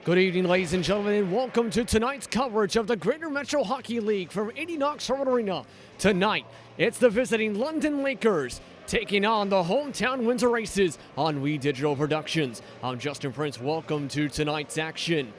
Good evening, ladies and gentlemen, and welcome to tonight's coverage of the Greater Metro Hockey League from 80 Knox Arena. Tonight, it's the visiting London Lakers taking on the hometown Windsor Aces on We Digital Productions. I'm Justin Prince. Welcome to tonight's action.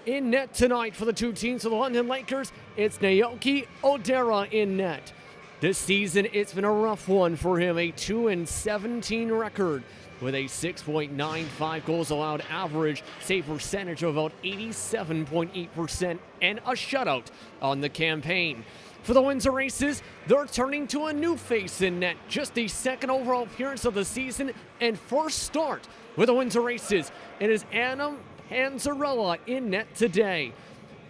In net tonight for the two teams of the London Lakers, it's Naoki Odera in net. This season, it's been a rough one for him, a 2-17 record with a 6.95 goals allowed average, save percentage of about 87.8%, and a shutout on the campaign. For the Windsor Aces, they're turning to a new face in net. Just the second overall appearance of the season and first start with the Windsor Aces. It is Adam Panzarella in net today.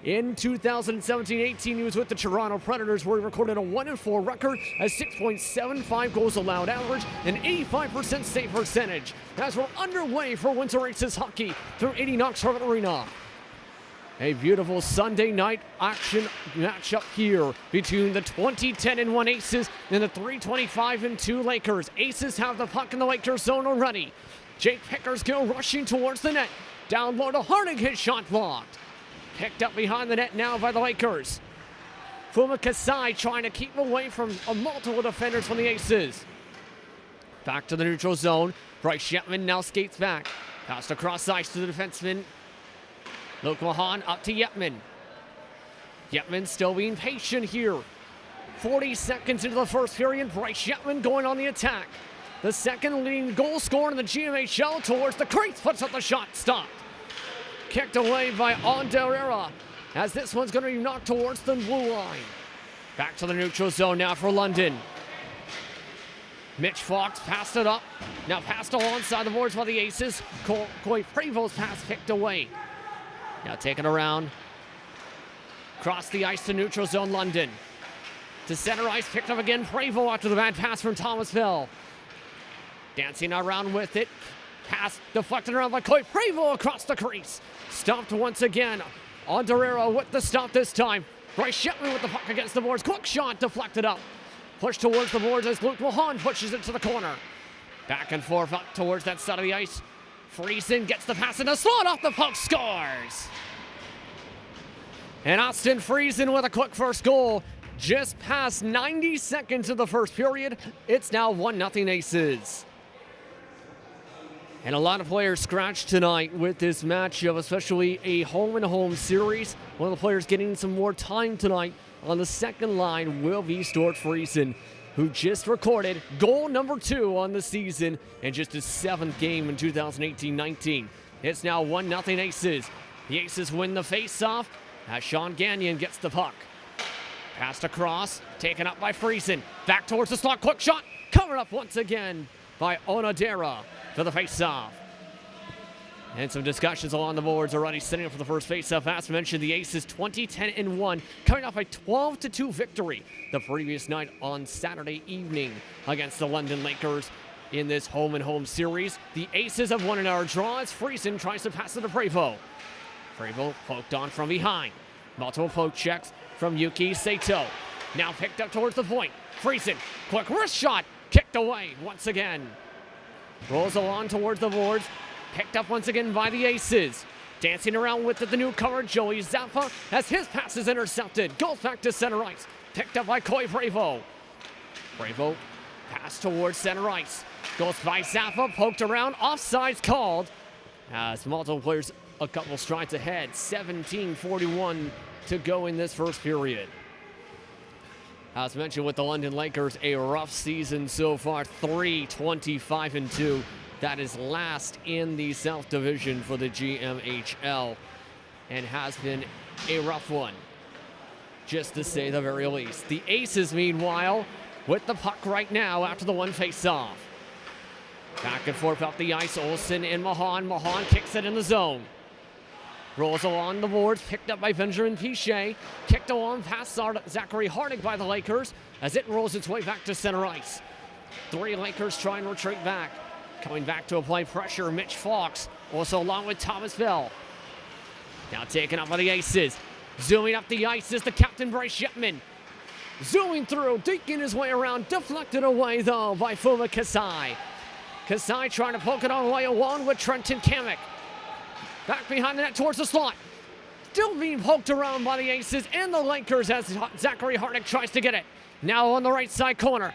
In 2017-18, he was with the Toronto Predators, where he recorded a 1-4 record, a 6.75 goals allowed average, and 85% save percentage. As we're underway for Windsor Aces hockey through 80 Knox Arena. A beautiful Sunday night action matchup here between the 20-10-1 Aces and the 325-2 Lakers. Aces have the puck in the Lakers zone already. Jake Pickersgill rushing towards the net. Down low to Hardig, his shot blocked. Picked up behind the net now by the Lakers. Fuma Kasai trying to keep away from multiple defenders from the Aces. Back to the neutral zone. Bryce Yetman now skates back. Passed across ice to the defenseman. Luke Mahan up to Yetman. Yetman still being patient here. 40 seconds into the first period. Bryce Yetman going on the attack. The second leading goal scorer in the GHML towards the crease. Puts up the shot. Stopped. Kicked away by Onderera, as this one's going to be knocked towards the blue line. Back to the neutral zone now for London. Mitch Fox passed it up. Now passed alongside the boards by the Aces. Coy Prevo's pass picked away. Now taken around. Cross the ice to neutral zone, London. To center ice, picked up again. Prevo after the bad pass from Thomas Bell. Dancing around with it. Pass deflected around by Coy Prevo across the crease. Stopped once again. Onderera with the stop this time. Bryce Yetman with the puck against the boards. Quick shot deflected up. Pushed towards the boards as Luke Mahan pushes it to the corner. Back and forth up towards that side of the ice. Friesen gets the pass in the slot off the puck, scores! And Austin Friesen with a quick first goal. Just past 90 seconds of the first period. It's now 1-0 Aces. And a lot of players scratched tonight with this matchup, especially a home-and-home series. One of the players getting some more time tonight on the second line will be Stuart Friesen, who just recorded goal number 2 on the season and just his 7th game in 2018-19. It's now 1-0 Aces. The Aces win the face-off as Sean Gagnon gets the puck. Passed across, taken up by Friesen. Back towards the slot, quick shot, covered up once again by Onodera for the face-off. And some discussions along the boards already setting up for the first face-off. As mentioned, the Aces 20-10-1, coming off a 12-2 victory the previous night on Saturday evening against the London Lakers in this home-and-home series. The Aces have won an hour draw as Friesen tries to pass it to Prevo. Prevo poked on from behind. Multiple poke checks from Yuki Sato. Now picked up towards the point. Friesen, quick wrist shot, kicked away once again. Rolls along towards the boards. Picked up once again by the Aces. Dancing around with it, the newcomer, Joey Zappa, as his pass is intercepted. Goes back to center ice. Picked up by Coy Prevo. Prevo pass towards center ice. Goes by Zappa, poked around. Offsides called. As multiple players a couple strides ahead. 17:41 to go in this first period. As mentioned with the London Lakers, a rough season so far, 3-25-2. That is last in the South Division for the GMHL and has been a rough one, just to say the very least. The Aces, meanwhile, with the puck right now after the one face-off. Back and forth up the ice, Olsen and Mahan. Mahan kicks it in the zone. Rolls along the boards, picked up by Benjamin Piché. Kicked along past Zachary Hardig by the Lakers as it rolls its way back to center ice. 3 Lakers try and retreat back. Coming back to apply pressure, Mitch Fox, also along with Thomas Bell. Now taken up by the Aces. Zooming up the ice is the captain, Bryce Yetman. Zooming through, digging his way around, deflected away though by Fuma Kasai. Kasai trying to poke it all the way along with Trenton Kamek. Back behind the net towards the slot. Still being poked around by the Aces and the Lakers as Zachary Hardick tries to get it. Now on the right side corner.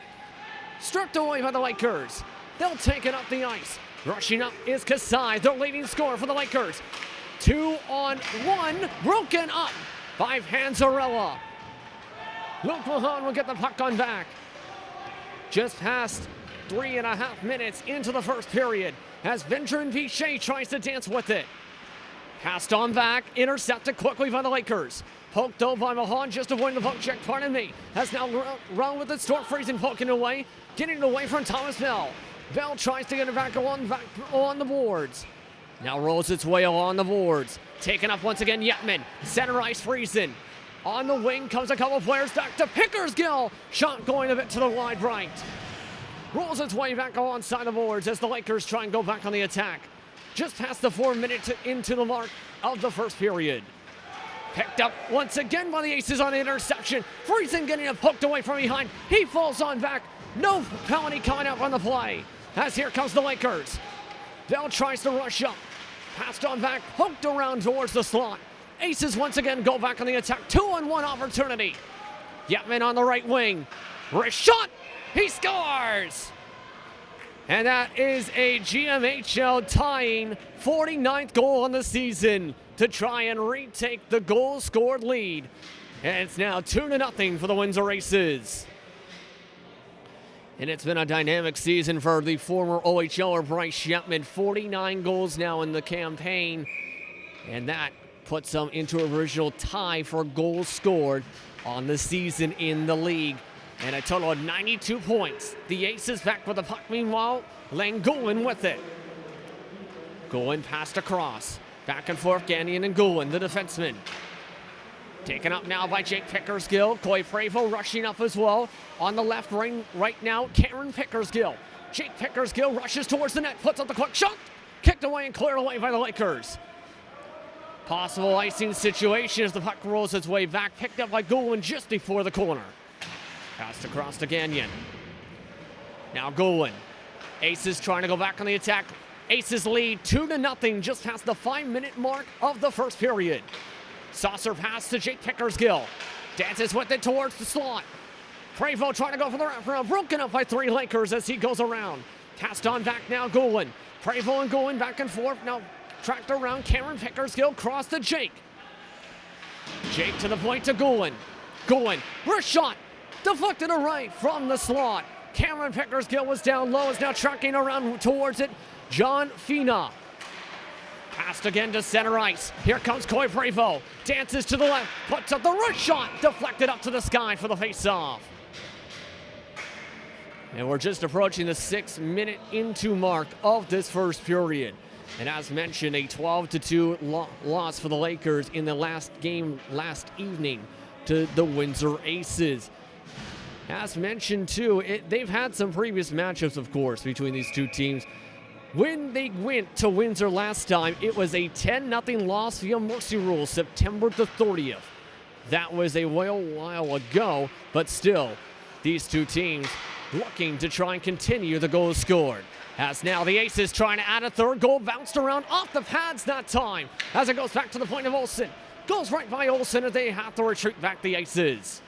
Stripped away by the Lakers. They'll take it up the ice. Rushing up is Kasai, their leading scorer for the Lakers. 2-on-1, broken up by Panzarella. Luke Mahon will get the puck on back. Just past 3.5 minutes into the first period as Benjamin Vichet tries to dance with it. Passed on back, intercepted quickly by the Lakers. Poked though by Mahon, just avoiding the poke check, pardon me. Has now run with it, Stork freezing, poking away. Getting it away from Thomas Bell. Bell tries to get it back on the boards. Now rolls its way along the boards. Taken up once again, Yetman. Center ice freezing. On the wing comes a couple players back to Pickersgill. Shot going a bit to the wide right. Rolls its way back alongside the boards as the Lakers try and go back on the attack. Just past the 4 minutes into the mark of the first period. Picked up once again by the Aces on the interception. Friesen getting it poked away from behind. He falls on back. No penalty coming up on the play. As here comes the Lakers. Bell tries to rush up. Passed on back, poked around towards the slot. Aces once again go back on the attack. 2-on-1 opportunity. Yetman on the right wing. Wrist shot. He scores. And that is a GMHL tying 49th goal on the season to try and retake the goal scored lead. And it's now 2-0 for the Windsor Aces. And it's been a dynamic season for the former OHLer Bryce Yetman. 49 goals now in the campaign. And that puts them into a original tie for goals scored on the season in the league. And a total of 92 points. The Aces back with the puck meanwhile. Langulin with it. Goulin passed across. Back and forth, Gagnon and Goulin, the defenseman. Taken up now by Jake Pickersgill. Coy Prevo rushing up as well. On the left wing right now, Cameron Pickersgill. Jake Pickersgill rushes towards the net, puts up the quick shot. Kicked away and cleared away by the Lakers. Possible icing situation as the puck rolls its way back. Picked up by Goulin just before the corner. Passed across to Gagnon. Now Goulin. Aces trying to go back on the attack. Aces lead 2-0 just past the 5-minute mark of the first period. Saucer pass to Jake Pickersgill. Dances with it towards the slot. Prevo trying to go for the wraparound. Broken up by 3 Lakers as he goes around. Passed on back now, Goulin. Prevo and Goulin back and forth. Now tracked around. Cameron Pickersgill cross to Jake. Jake to the point to Goulin. Goulin, wrist shot. Deflected to right from the slot. Cameron Pickersgill was down low, is now tracking around towards it. John Fina. Passed again to center ice. Here comes Coy Prevo. Dances to the left, puts up the wrist shot. Deflected up to the sky for the face-off. And we're just approaching the 6-minute into mark of this first period. And as mentioned, a 12-2 loss for the Lakers in the last game last evening to the Windsor Aces. As mentioned too, they've had some previous matchups, of course, between these two teams. When they went to Windsor last time, it was a 10-0 loss via Mercy Rule, September the 30th. That was a while ago, but still, these two teams looking to try and continue the goals scored. As now the Aces trying to add a third goal, bounced around off the pads that time. As it goes back to the point of Olsen. Goes right by Olsen and they have to retreat back the Aces.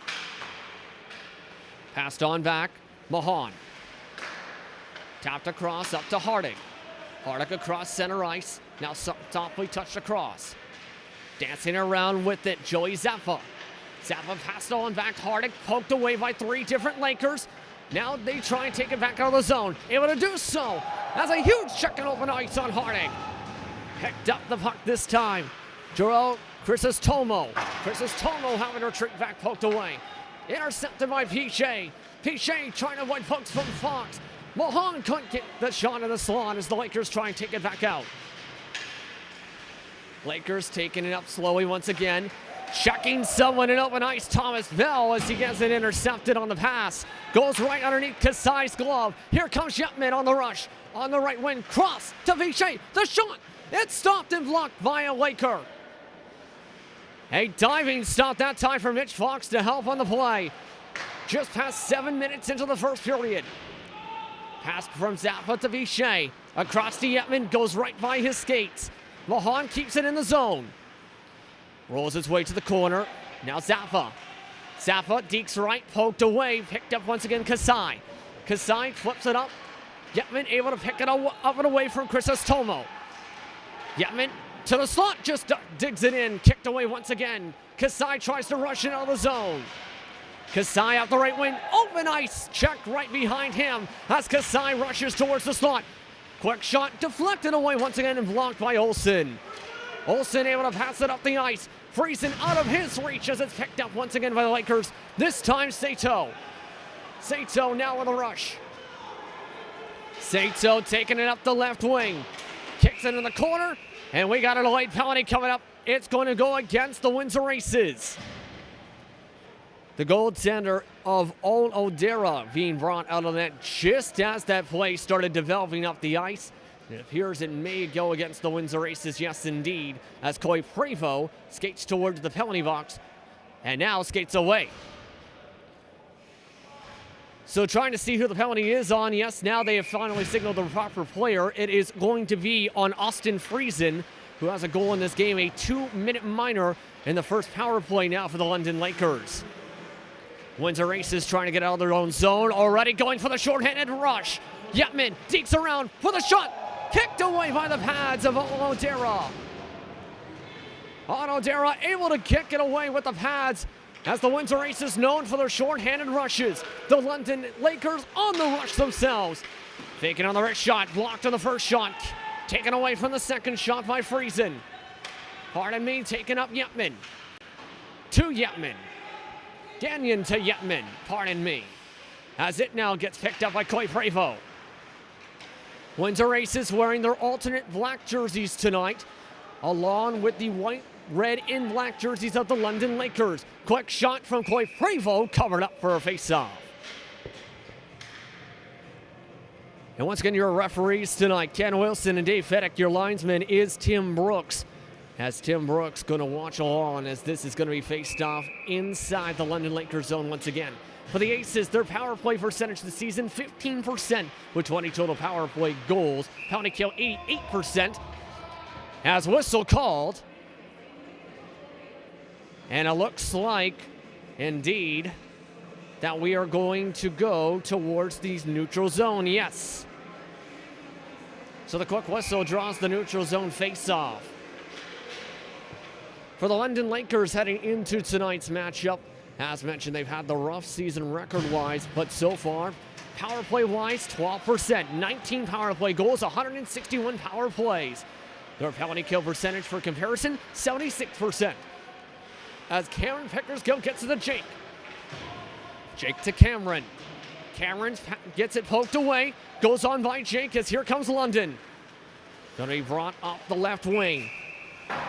Passed on back, Mahon. Tapped across up to Hardick. Hardick across center ice. Now softly touched across. Dancing around with it, Joey Zappa. Zappa passed on back, Hardick poked away by 3 different Lakers. Now they try and take it back out of the zone. Able to do so. That's a huge check and open ice on Hardick. Picked up the puck this time. Joel Chrysostomo. Chrysostomo having to retreat back, poked away. Intercepted by Pichet. Pichet trying to avoid pokes from Fox. Mahon couldn't get the shot in the slot as the Lakers try and take it back out. Lakers taking it up slowly once again. Checking someone in open ice, Thomas Bell, as he gets it intercepted on the pass. Goes right underneath Kasai's glove. Here comes Yetman on the rush. On the right wing, cross to Vichet. The shot, it's stopped and blocked by a Laker. A diving stop that time for Mitch Fox to help on the play. Just past 7 minutes into the first period. Pass from Zappa to Vichet. Across to Yetman, goes right by his skates. Mahan keeps it in the zone. Rolls his way to the corner. Now Zappa. Zappa, deeks right, poked away, picked up once again Kasai. Kasai flips it up. Yetman able to pick it up and away from Chrysostomo. Yetman to the slot, just digs it in, kicked away once again. Kasai tries to rush it out of the zone. Kasai out the right wing, open ice, check right behind him as Kasai rushes towards the slot. Quick shot, deflected away once again and blocked by Olsen. Olsen able to pass it up the ice. Friesen out of his reach as it's picked up once again by the Lakers. This time Sato. Sato now with a rush. Sato taking it up the left wing. Kicks it in the corner. And we got a late penalty coming up. It's going to go against the Windsor Aces. The goaltender of Odera being brought out of net just as that play started developing up the ice. It appears it may go against the Windsor Aces, yes indeed, as Koi Prevo skates towards the penalty box and now skates away. So trying to see who the penalty is on. Yes, now they have finally signaled the proper player. It is going to be on Austin Friesen, who has a goal in this game, a 2-minute minor in the first power play now for the London Lakers. Windsor Aces trying to get out of their own zone, already going for the shorthanded rush. Yetman deeks around for the shot, kicked away by the pads of Odera. Odera able to kick it away with the pads, as the Windsor Aces known for their short-handed rushes. The London Lakers on the rush themselves. Faking on the wrist shot, blocked on the first shot. Taken away from the second shot by Friesen. Pardon me, taken up Yetman. To Yetman. Gagnon to Yetman, pardon me. As it now gets picked up by Koi Prevo. Windsor Aces wearing their alternate black jerseys tonight, along with the white, red, and black jerseys of the London Lakers. Quick shot from Koi Prevo, covered up for a face-off. And once again, your referees tonight, Ken Wilson and Dave Fedek. Your linesman is Tim Brooks. As Tim Brooks going to watch along as this is going to be faced off inside the London Lakers zone once again. For the Aces, their power play percentage this season, 15% with 20 total power play goals. Penalty kill, 88%. As whistle called. And it looks like, indeed, that we are going to go towards the neutral zone, yes. So the quick whistle draws the neutral zone face-off. For the London Lakers heading into tonight's matchup, as mentioned, they've had the rough season record-wise, but so far, power play-wise, 12%, 19 power play goals, 161 power plays. Their penalty kill percentage for comparison, 76%. As Cameron Pickersgill gets to the Jake. Jake to Cameron. Cameron gets it poked away, goes on by Jake as here comes London. Going to be brought up the left wing.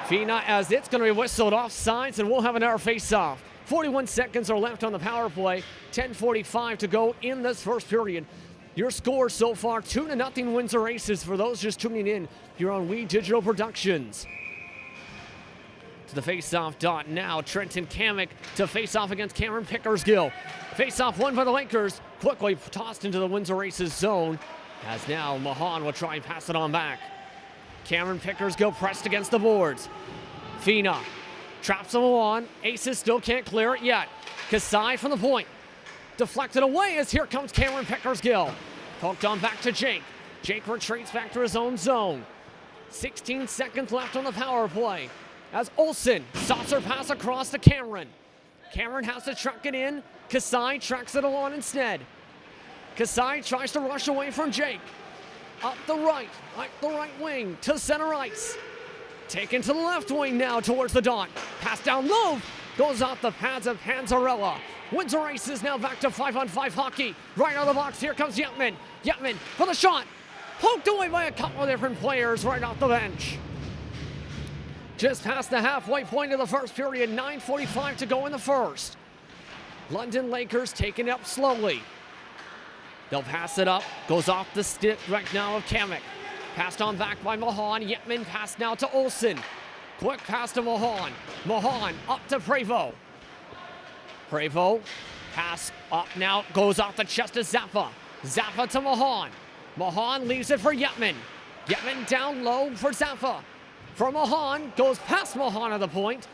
Fina as it's going to be whistled off sides, and we'll have an hour face-off. 41 seconds are left on the power play. 10:45 to go in this first period. Your score so far, 2-0 Windsor Aces. For those just tuning in, you're on We Digital Productions. To the face-off dot now. Trenton Kamek to face-off against Cameron Pickersgill. Face-off won by the Lakers. Quickly tossed into the Windsor Aces zone. As now Mahan will try and pass it on back. Cameron Pickersgill pressed against the boards. Fina traps him on. Aces still can't clear it yet. Kasai from the point. Deflected away as here comes Cameron Pickersgill. Poked on back to Jake. Jake retreats back to his own zone. 16 seconds left on the power play. As Olsen saucer pass across to Cameron. Cameron has to truck it in. Kasai tracks it along instead. Kasai tries to rush away from Jake. Up the right wing to center ice. Taken to the left wing now towards the dot. Pass down low. Goes off the pads of Panzarella. Windsor Aces now back to 5-on-5 hockey. Right out of the box, here comes Yetman. Yetman for the shot. Poked away by a couple of different players right off the bench. Just past the halfway point of the first period. 9:45 to go in the first. London Lakers taking it up slowly. They'll pass it up. Goes off the stick right now of Kamek. Passed on back by Mahan. Yetman passed now to Olsen. Quick pass to Mahan. Mahan up to Prevo. Prevo pass up now. Goes off the chest to Zappa. Zappa to Mahan. Mahan leaves it for Yetman. Yetman down low for Zappa. from Mahan, goes past Mahan at the point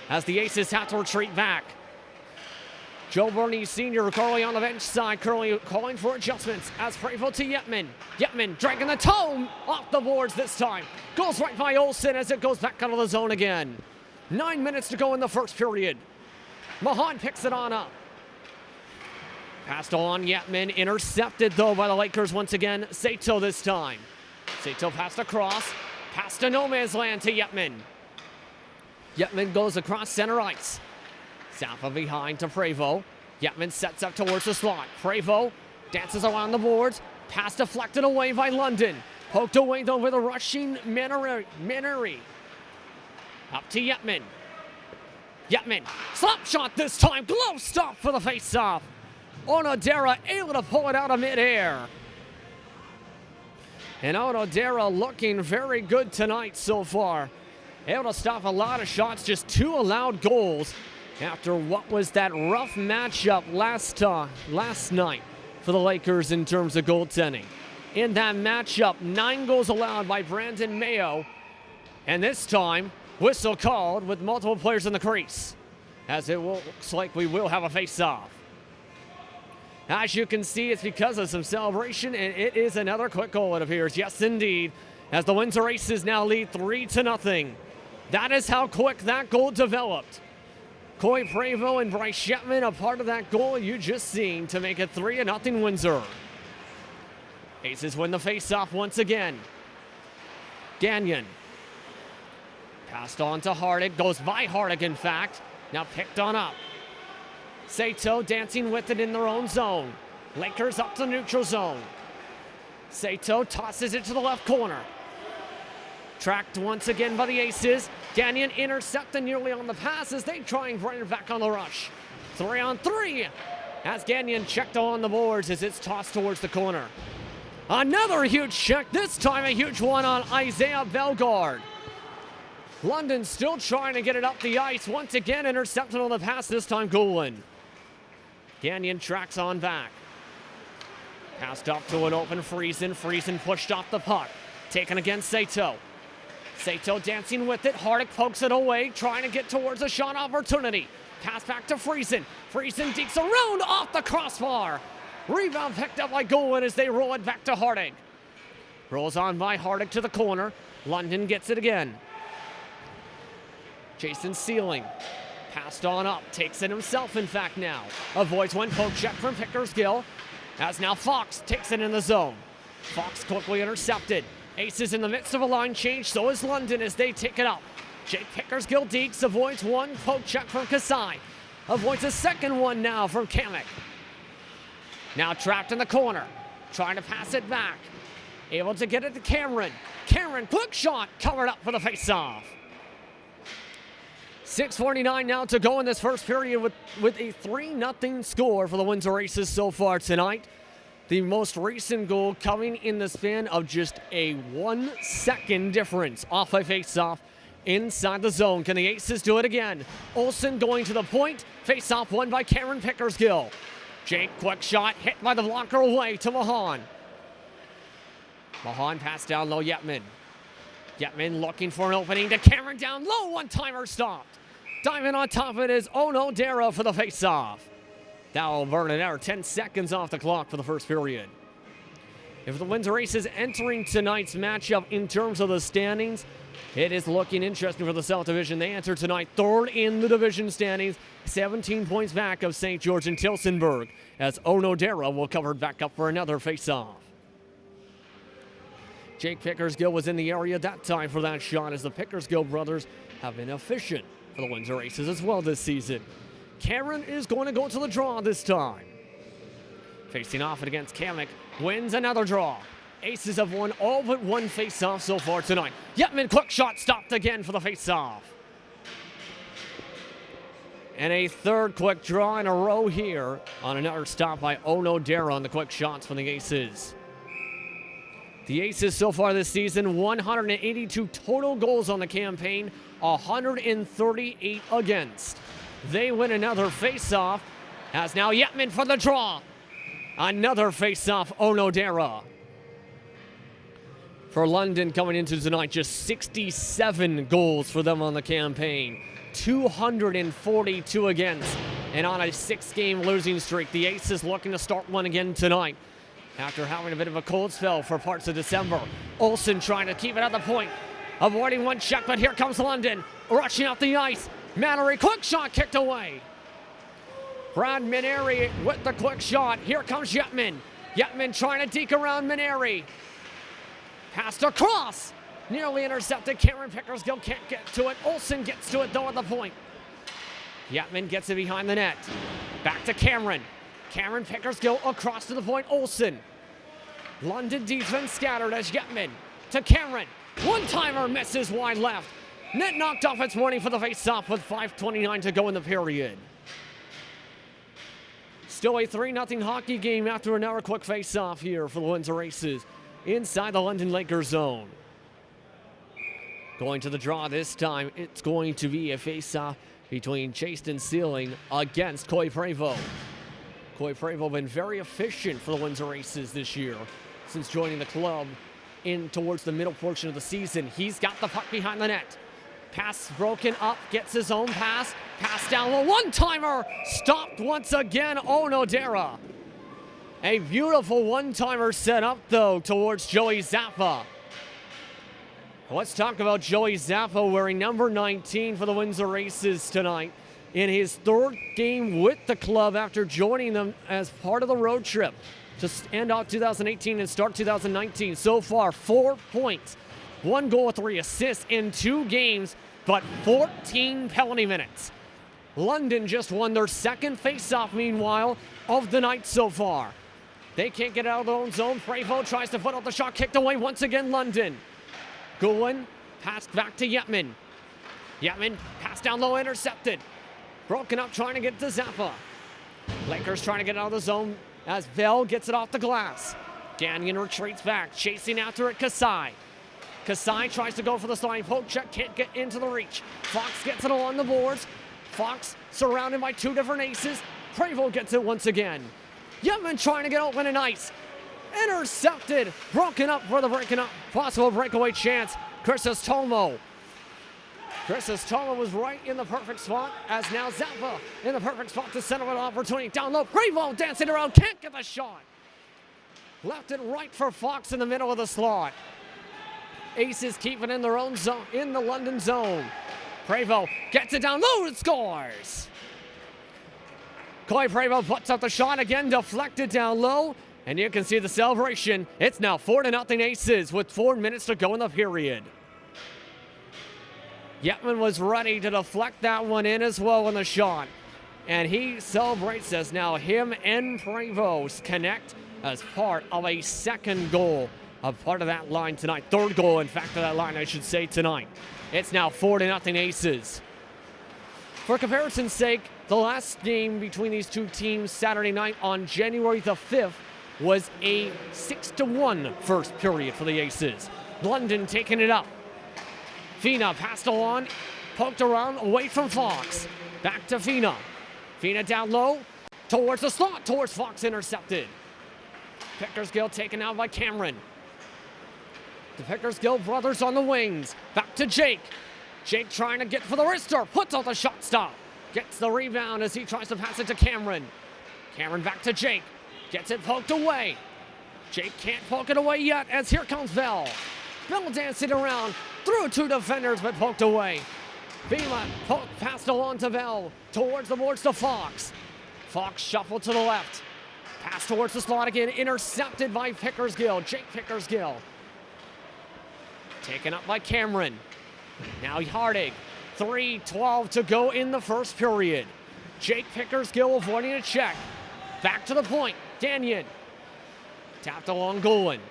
as the Aces have to retreat back. Joe Burney Sr. currently on the bench side, currently calling for adjustments as Prevost to Yetman. Yetman dragging the toe off the boards this time. Goes right by Olsen as it goes back out of the zone again. 9 minutes to go in the first period. Mahan picks it on up. Passed on Yetman, intercepted though by the Lakers once again. Sato this time. Sato passed across, passed to no man's land to Yetman. Yetman goes across center ice. Zappa behind to Prevost. Yetman sets up towards the slot. Prevost dances around the boards. Pass deflected away by London. Poked away though with a rushing Maneri. Up to Yetman. Yetman, slap shot this time. Glove stop for the face-off. Onodera able to pull it out of midair. And Onodera looking very good tonight so far. Able to stop a lot of shots, just 2 allowed goals after what was that rough matchup last night for the Lakers in terms of goaltending. In that matchup, 9 goals allowed by Brandon Mayo. And this time, whistle called with multiple players in the crease, as it looks like we will have a face-off. As you can see, it's because of some celebration, and it is another quick goal, it appears. Yes, indeed, as the Windsor Aces now lead 3-0. That is how quick that goal developed. Coy Prevost and Bryce Shetman, a part of that goal you just seen to make it 3-0 Windsor. Aces win the face-off once again. Gagnon. Passed on to Hardig, goes by Hardig in fact. Now picked on up. Sato dancing with it in their own zone. Lakers up to neutral zone. Sato tosses it to the left corner. Tracked once again by the Aces. Gagnon intercepted nearly on the pass as they try and bring it back on the rush. 3-on-3 as Gagnon checked on the boards as it's tossed towards the corner. Another huge check, this time a huge one on Isaiah Bellegarde. London still trying to get it up the ice. Once again intercepted on the pass, this time Goulin. Gagnon tracks on back. Passed up to an open Friesen. Friesen pushed off the puck. Taken against Sato. Sato dancing with it. Hardig pokes it away, trying to get towards a shot opportunity. Pass back to Friesen. Friesen dekes around off the crossbar. Rebound picked up by Goulin as they roll it back to Hardig. Rolls on by Hardig to the corner. London gets it again. Jason Sealing. Passed on up. Takes it himself, in fact, now. Avoids one poke check from Pickersgill. As now Fox takes it in the zone. Fox quickly intercepted. Aces in the midst of a line change, so is London as they take it up. Jake Pickersgill dekes, avoids one poke check from Kasai. Avoids a second one now from Kamek. Now trapped in the corner, trying to pass it back. Able to get it to Cameron. Cameron, quick shot, covered up for the face-off. 6:49 now to go in this first period with a 3-0 score for the Windsor Aces so far tonight. The most recent goal coming in the span of just a 1-second difference off a face-off inside the zone. Can the Aces do it again? Olsen going to the point. Face-off won by Cameron Pickersgill. Jake, quick shot, hit by the blocker away to Mahan. Mahan passed down low, Yetman. Yetman looking for an opening to Cameron down low, one-timer stopped. Diving on top of it is Onodera for the face-off. That'll burn an hour, 10 seconds off the clock for the first period. If the Windsor Aces entering tonight's matchup in terms of the standings, it is looking interesting for the South Division. They enter tonight third in the division standings, 17 points back of St. George and Tilsonburg, as Onodera will cover back up for another face-off. Jake Pickersgill was in the area that time for that shot, as the Pickersgill brothers have been efficient for the Windsor Aces as well this season. Cameron is going to go to the draw this time. Facing off it against Kamek, wins another draw. Aces have won all but one face-off so far tonight. Yetman, quick shot, stopped again for the face-off. And a third quick draw in a row here on another stop by Onodera on the quick shots from the Aces. The Aces so far this season, 182 total goals on the campaign, 138 against. They win another face-off, as now Yetman for the draw. Another face-off, Onodera. For London coming into tonight, just 67 goals for them on the campaign. 242 against. And on a 6-game losing streak, the Aces looking to start one again tonight after having a bit of a cold spell for parts of December. Olsen trying to keep it at the point, avoiding one check, but here comes London, rushing out the ice. Mallory, quick shot kicked away. Brad Maneri with the quick shot. Here comes Yetman. Yetman trying to deke around Maneri. Passed across. Nearly intercepted. Cameron Pickersgill can't get to it. Olsen gets to it though at the point. Yetman gets it behind the net. Back to Cameron. Cameron Pickersgill across to the point. Olsen. London defense scattered as Yetman to Cameron. One-timer misses wide left. Net knocked off its warning for the face-off with 5:29 to go in the period. Still a 3-0 hockey game after another quick face-off here for the Windsor Aces inside the London Lakers zone. Going to the draw this time, it's going to be a face-off between Chasten Sealing against Coy Prevost. Coy Prevost been very efficient for the Windsor Aces this year since joining the club in towards the middle portion of the season. He's got the puck behind the net. Pass broken up, gets his own pass. Pass down low, one-timer, stopped once again, Onodera. A beautiful one-timer set up though towards Joey Zappa. Let's talk about Joey Zappa wearing number 19 for the Windsor Aces tonight in his 3rd game with the club after joining them as part of the road trip to end off 2018 and start 2019. So far, 4 points, 1 goal, 3 assists in 2 games, but 14 penalty minutes. London just won their 2nd face-off, meanwhile, of the night so far. They can't get out of their own zone. Prevost tries to put out the shot, kicked away once again, London. Goulin, passed back to Yetman. Yetman, pass down low, intercepted. Broken up, trying to get to Zappa. Lakers trying to get out of the zone as Bell gets it off the glass. Gagnon retreats back, chasing after it, Kasai. Kasai tries to go for the sliding poke check, can't get into the reach. Fox gets it along the boards. Fox surrounded by 2 different aces. Prevost gets it once again. Yetman trying to get open and ice. Intercepted, broken up for the possible breakaway chance. Chrysostomo. Chrysostomo was right in the perfect spot as now Zappa in the perfect spot to center an opportunity. Down low, Prevost dancing around, can't get the shot. Left it right for Fox in the middle of the slot. Aces keep it in their own zone, in the London zone. Prevost gets it down low and scores. Coy Prevost puts up the shot again, deflected down low, and you can see the celebration. It's now 4-0 Aces with 4 minutes to go in the period. Yetman was ready to deflect that one in as well in the shot. And he celebrates as now him and Prevost connect as part of a 2nd goal of part of that line tonight. 3rd goal, in fact, of that line, I should say, tonight. It's now 4-0 Aces. For comparison's sake, the last game between these 2 teams Saturday night on January the 5th was a 6-1 first period for the Aces. London taking it up. Fina passed along, poked around, away from Fox. Back to Fina. Fina down low, towards the slot, towards Fox, intercepted. Pickersgill taken out by Cameron. The Pickersgill brothers on the wings. Back to Jake. Jake trying to get for the wrister, puts out the shot stop. Gets the rebound as he tries to pass it to Cameron. Cameron back to Jake. Gets it poked away. Jake can't poke it away yet as here comes Bell. Bell dancing around, through 2 defenders but poked away. Vila passed along to Bell, towards the boards to Fox. Fox shuffled to the left. Pass towards the slot again, intercepted by Pickersgill, Jake Pickersgill. Taken up by Cameron. Now Hardig, 3:12 to go in the first period. Jake Pickersgill avoiding a check. Back to the point, Gagnon. Tapped along Goulin.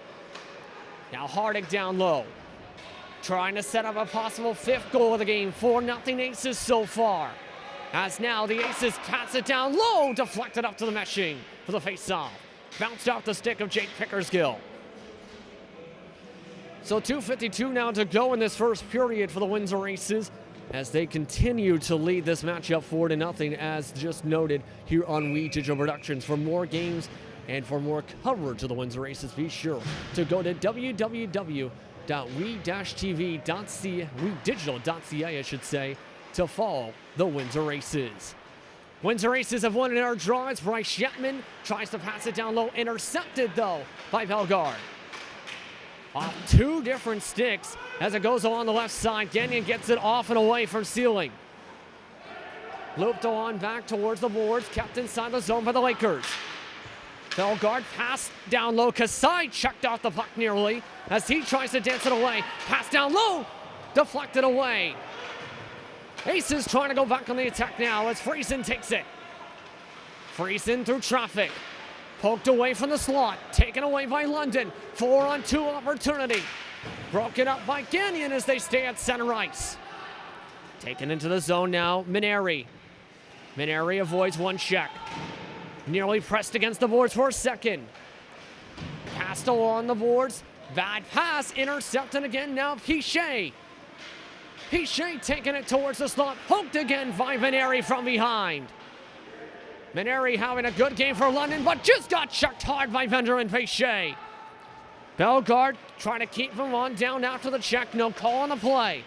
Now Hardig down low. Trying to set up a possible 5th goal of the game. 4-0 Aces so far. As now the Aces pass it down low, deflected up to the meshing for the face-off. Bounced off the stick of Jake Pickersgill. So 2:52 now to go in this first period for the Windsor Aces as they continue to lead this matchup 4-0, as just noted here on We Digital Productions. For more games and for more coverage of the Windsor Aces, be sure to go to www.wedigital.com. windsor.we-tv.ca, I should say, to follow the Windsor Aces. Windsor Aces have won in our draw as Bryce Shetman tries to pass it down low, intercepted though by Bellegarde. Off two different sticks as it goes along the left side. Gagnon gets it off and away from Sealing. Looped on back towards the boards, kept inside the zone by the Lakers. Bellegarde pass down low. Kasai checked off the puck nearly as he tries to dance it away. Pass down low, deflected away. Aces trying to go back on the attack now as Friesen takes it. Friesen through traffic. Poked away from the slot. Taken away by London. 4-on-2 opportunity. Broken up by Gagnon as they stay at center ice. Taken into the zone now, Maneri. Maneri avoids one check. Nearly pressed against the boards for a second. Passed along the boards. Bad pass, intercepted again now, Pichet. Pichet taking it towards the slot. Poked again by Maneri from behind. Maneri having a good game for London, but just got checked hard by Benjamin Pichet. Bellegarde trying to keep him on down after the check. No call on the play.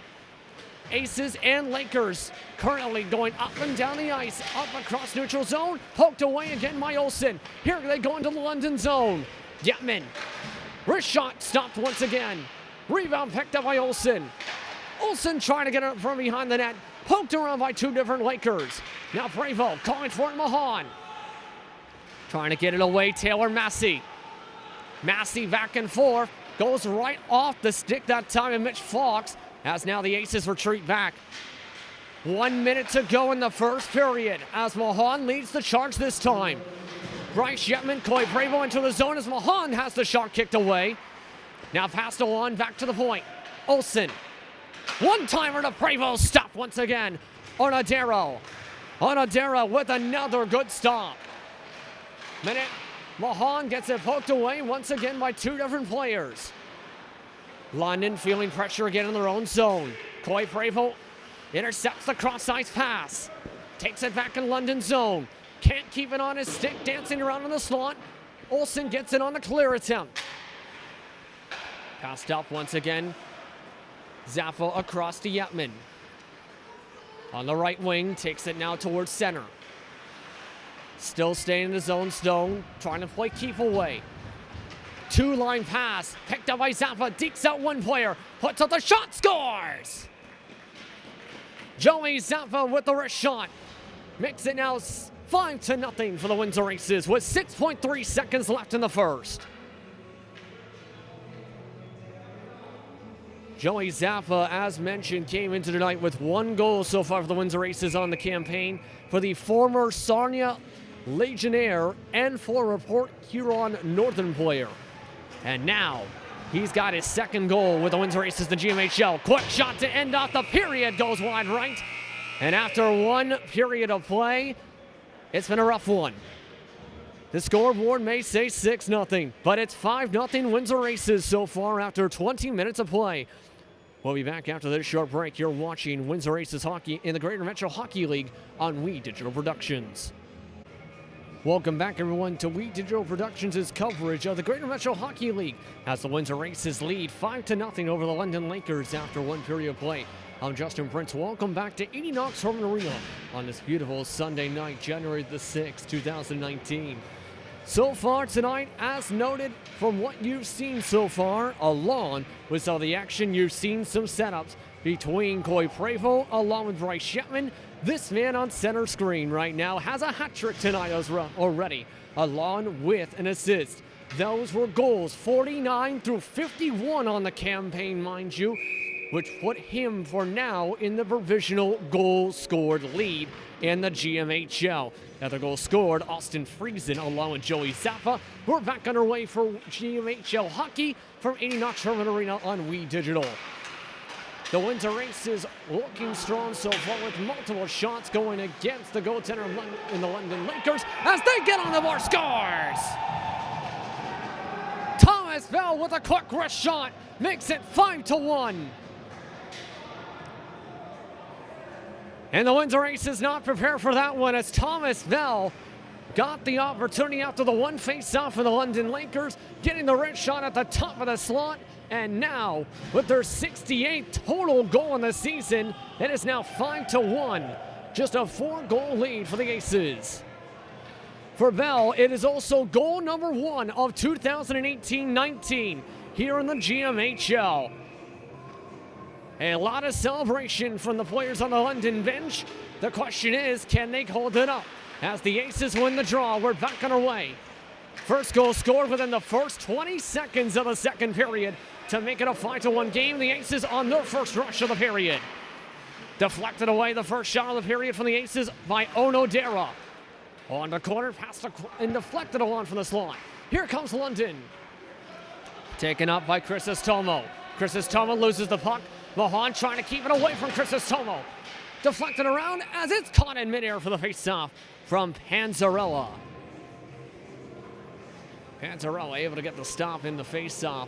Aces and Lakers currently going up and down the ice, up across neutral zone. Poked away again by Olsen. Here they go into the London zone. Yetman. Wrist shot stopped once again. Rebound picked up by Olsen. Olsen trying to get it from behind the net. Poked around by two different Lakers. Now Prevost calling for it, Mahan. Trying to get it away, Taylor Massey. Massey back and forth. Goes right off the stick that time of Mitch Fox, as now the Aces retreat back. 1 minute to go in the first period as Mahan leads the charge this time. Bryce Shetman, Coy Prevost into the zone as Mahan has the shot kicked away. Now passed along back to the point. Olsen. One-timer to Prevost, stopped once again. Onodero with another good stop. Mahan gets it poked away once again by two different players. London feeling pressure again in their own zone. Coy Prevost intercepts the cross-ice pass. Takes it back in London zone. Can't keep it on his stick, dancing around in the slot. Olsen gets it on the clear attempt. Passed up once again. Zappa across to Yetman. On the right wing, takes it now towards center. Still staying in the zone, Stone, trying to play keep away. Two-line pass, picked up by Zappa, dekes out one player, puts up the shot, scores! Joey Zappa with the wrist shot. Makes it now 5-0 for the Windsor Aces with 6.3 seconds left in the first. Joey Zappa, as mentioned, came into tonight with one goal so far for the Windsor Aces on the campaign. For the former Sarnia Legionnaire and for Port Huron Northern player. And now, he's got his second goal with the Windsor Aces, the GMHL. Quick shot to end off the period, goes wide right. And after one period of play, it's been a rough one. The scoreboard may say 6-0, but it's 5-0 Windsor Aces so far after 20 minutes of play. We'll be back after this short break. You're watching Windsor Aces hockey in the Greater Metro Hockey League on We Digital Productions. Welcome back, everyone, to We Digital Productions' coverage of the Greater Metro Hockey League as the Windsor Aces lead 5-0 over the London Lakers after one period of play. I'm Justin Prince. Welcome back to 80 Knox Harmon Arena on this beautiful Sunday night, January the 6th, 2019. So far tonight, as noted from what you've seen so far, along with all the action, you've seen some setups between Coy Prevost along with Bryce Shetman. This man on center screen right now has a hat trick tonight already, along with an assist. Those were goals, 49 through 51 on the campaign, mind you, which put him for now in the provisional goal scored lead in the GMHL. Another goal scored, Austin Friesen along with Joey Zappa. We're back underway for GMHL hockey from 80 Knox Harmon Arena on We Digital. The Windsor Aces looking strong so far with multiple shots going against the goaltender in the London Lakers as they get on the board, scores! Thomas Bell with a quick wrist shot makes it 5-1. And the Windsor Aces not prepared for that one as Thomas Bell got the opportunity after the one face-off for the London Lakers, getting the red shot at the top of the slot. And now, with their 68th total goal in the season, it is now 5-1. Just a 4-goal lead for the Aces. For Bell, it is also goal number 1 of 2018-19 here in the GMHL. A lot of celebration from the players on the London bench. The question is, can they hold it up? As the Aces win the draw, we're back on our way. First goal scored within the first 20 seconds of the second period to make it a 5-1 game. The Aces on their first rush of the period. Deflected away the first shot of the period from the Aces by Onodera. On the corner, passed and deflected along from the slot. Here comes London. Taken up by Chrysostomo. Chrysostomo loses the puck. Mahan trying to keep it away from Chrysostomo. Deflected around as it's caught in midair for the face-off from Panzarella. Panzarella able to get the stop in the face-off.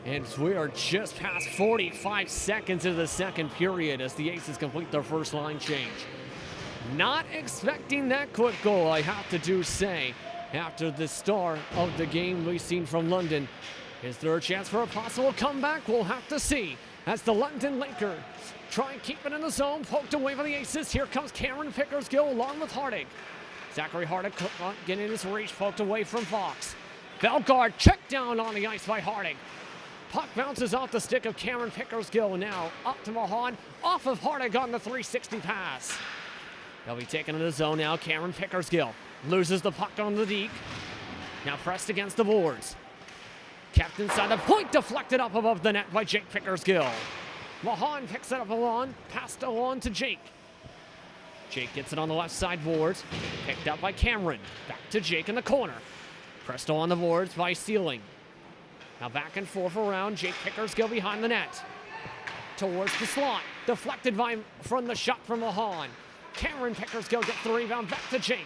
And we are just past 45 seconds into the second period as the Aces complete their first line change. Not expecting that quick goal, I have to say, after the start of the game we've seen from London. Is there a chance for a possible comeback? We'll have to see. As the London Lakers try and keep it in the zone, poked away by the Aces. Here comes Cameron Pickersgill along with Hardig. Zachary Hardig getting his reach, poked away from Fox. Bellegarde checked down on the ice by Hardig. Puck bounces off the stick of Cameron Pickersgill now up to Mahan, off of Hardig on the 360 pass. They'll be taken in the zone now. Cameron Pickersgill loses the puck on the deep. Now pressed against the boards. Kept inside the point, deflected up above the net by Jake Pickersgill. Mahan picks it up along, passed along to Jake. Jake gets it on the left side boards, picked up by Cameron. Back to Jake in the corner. Pressed on the boards by Sealing. Now back and forth around, Jake Pickersgill behind the net. Towards the slot, deflected from the shot from Mahan. Cameron Pickersgill gets the rebound, back to Jake.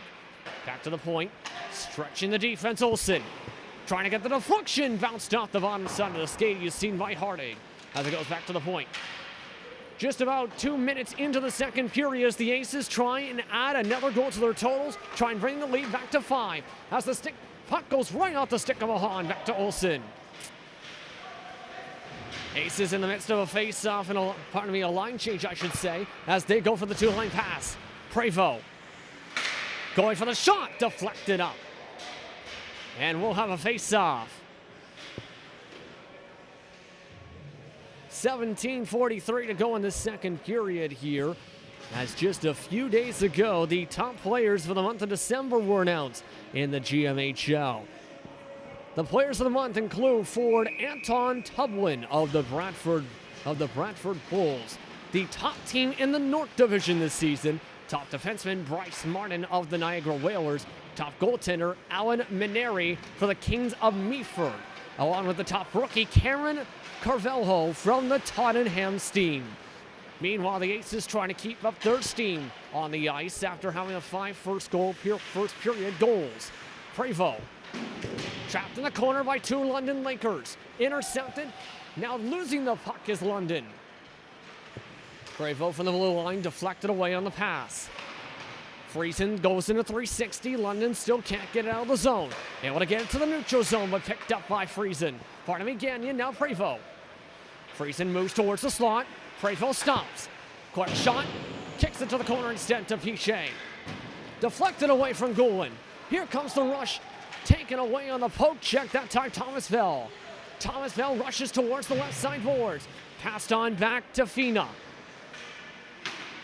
Back to the point, stretching the defense, Olsen. Trying to get the deflection, bounced off the bottom side of the skate, you've seen by Hardig as it goes back to the point. Just about 2 minutes into the second period as the Aces try and add another goal to their totals, try and bring the lead back to 5. As the puck goes right off the stick of Mahan, back to Olsen. Aces in the midst of a face-off and a line change, I should say, as they go for the two-line pass. Prevost going for the shot, deflected up. And we'll have a face-off. 17:43 to go in the second period here. As just a few days ago, the top players for the month of December were announced in the GMHL. The players of the month include forward Anton Tublin of the Bradford Bulls, the top team in the North Division this season. Top defenseman Bryce Martin of the Niagara Whalers, top goaltender Alan Mineri for the Kings of Meaford, along with the top rookie Karen Carvelho from the Tottenham Steam. Meanwhile, the Aces trying to keep up their steam on the ice after having a 5 first period goals. Prevost trapped in the corner by 2 London Lakers. Intercepted. Now losing the puck is London. Prevost from the blue line, deflected away on the pass. Friesen goes into 360. London still can't get it out of the zone. Able to get it to the neutral zone, but picked up by Friesen. Gagnon, now Prevost. Friesen moves towards the slot. Prevost stops. Quick shot. Kicks it to the corner instead to Piché. Deflected away from Goulin. Here comes the rush. Taken away on the poke check, that time Thomas Bell. Thomas Bell rushes towards the left side boards. Passed on back to Fina.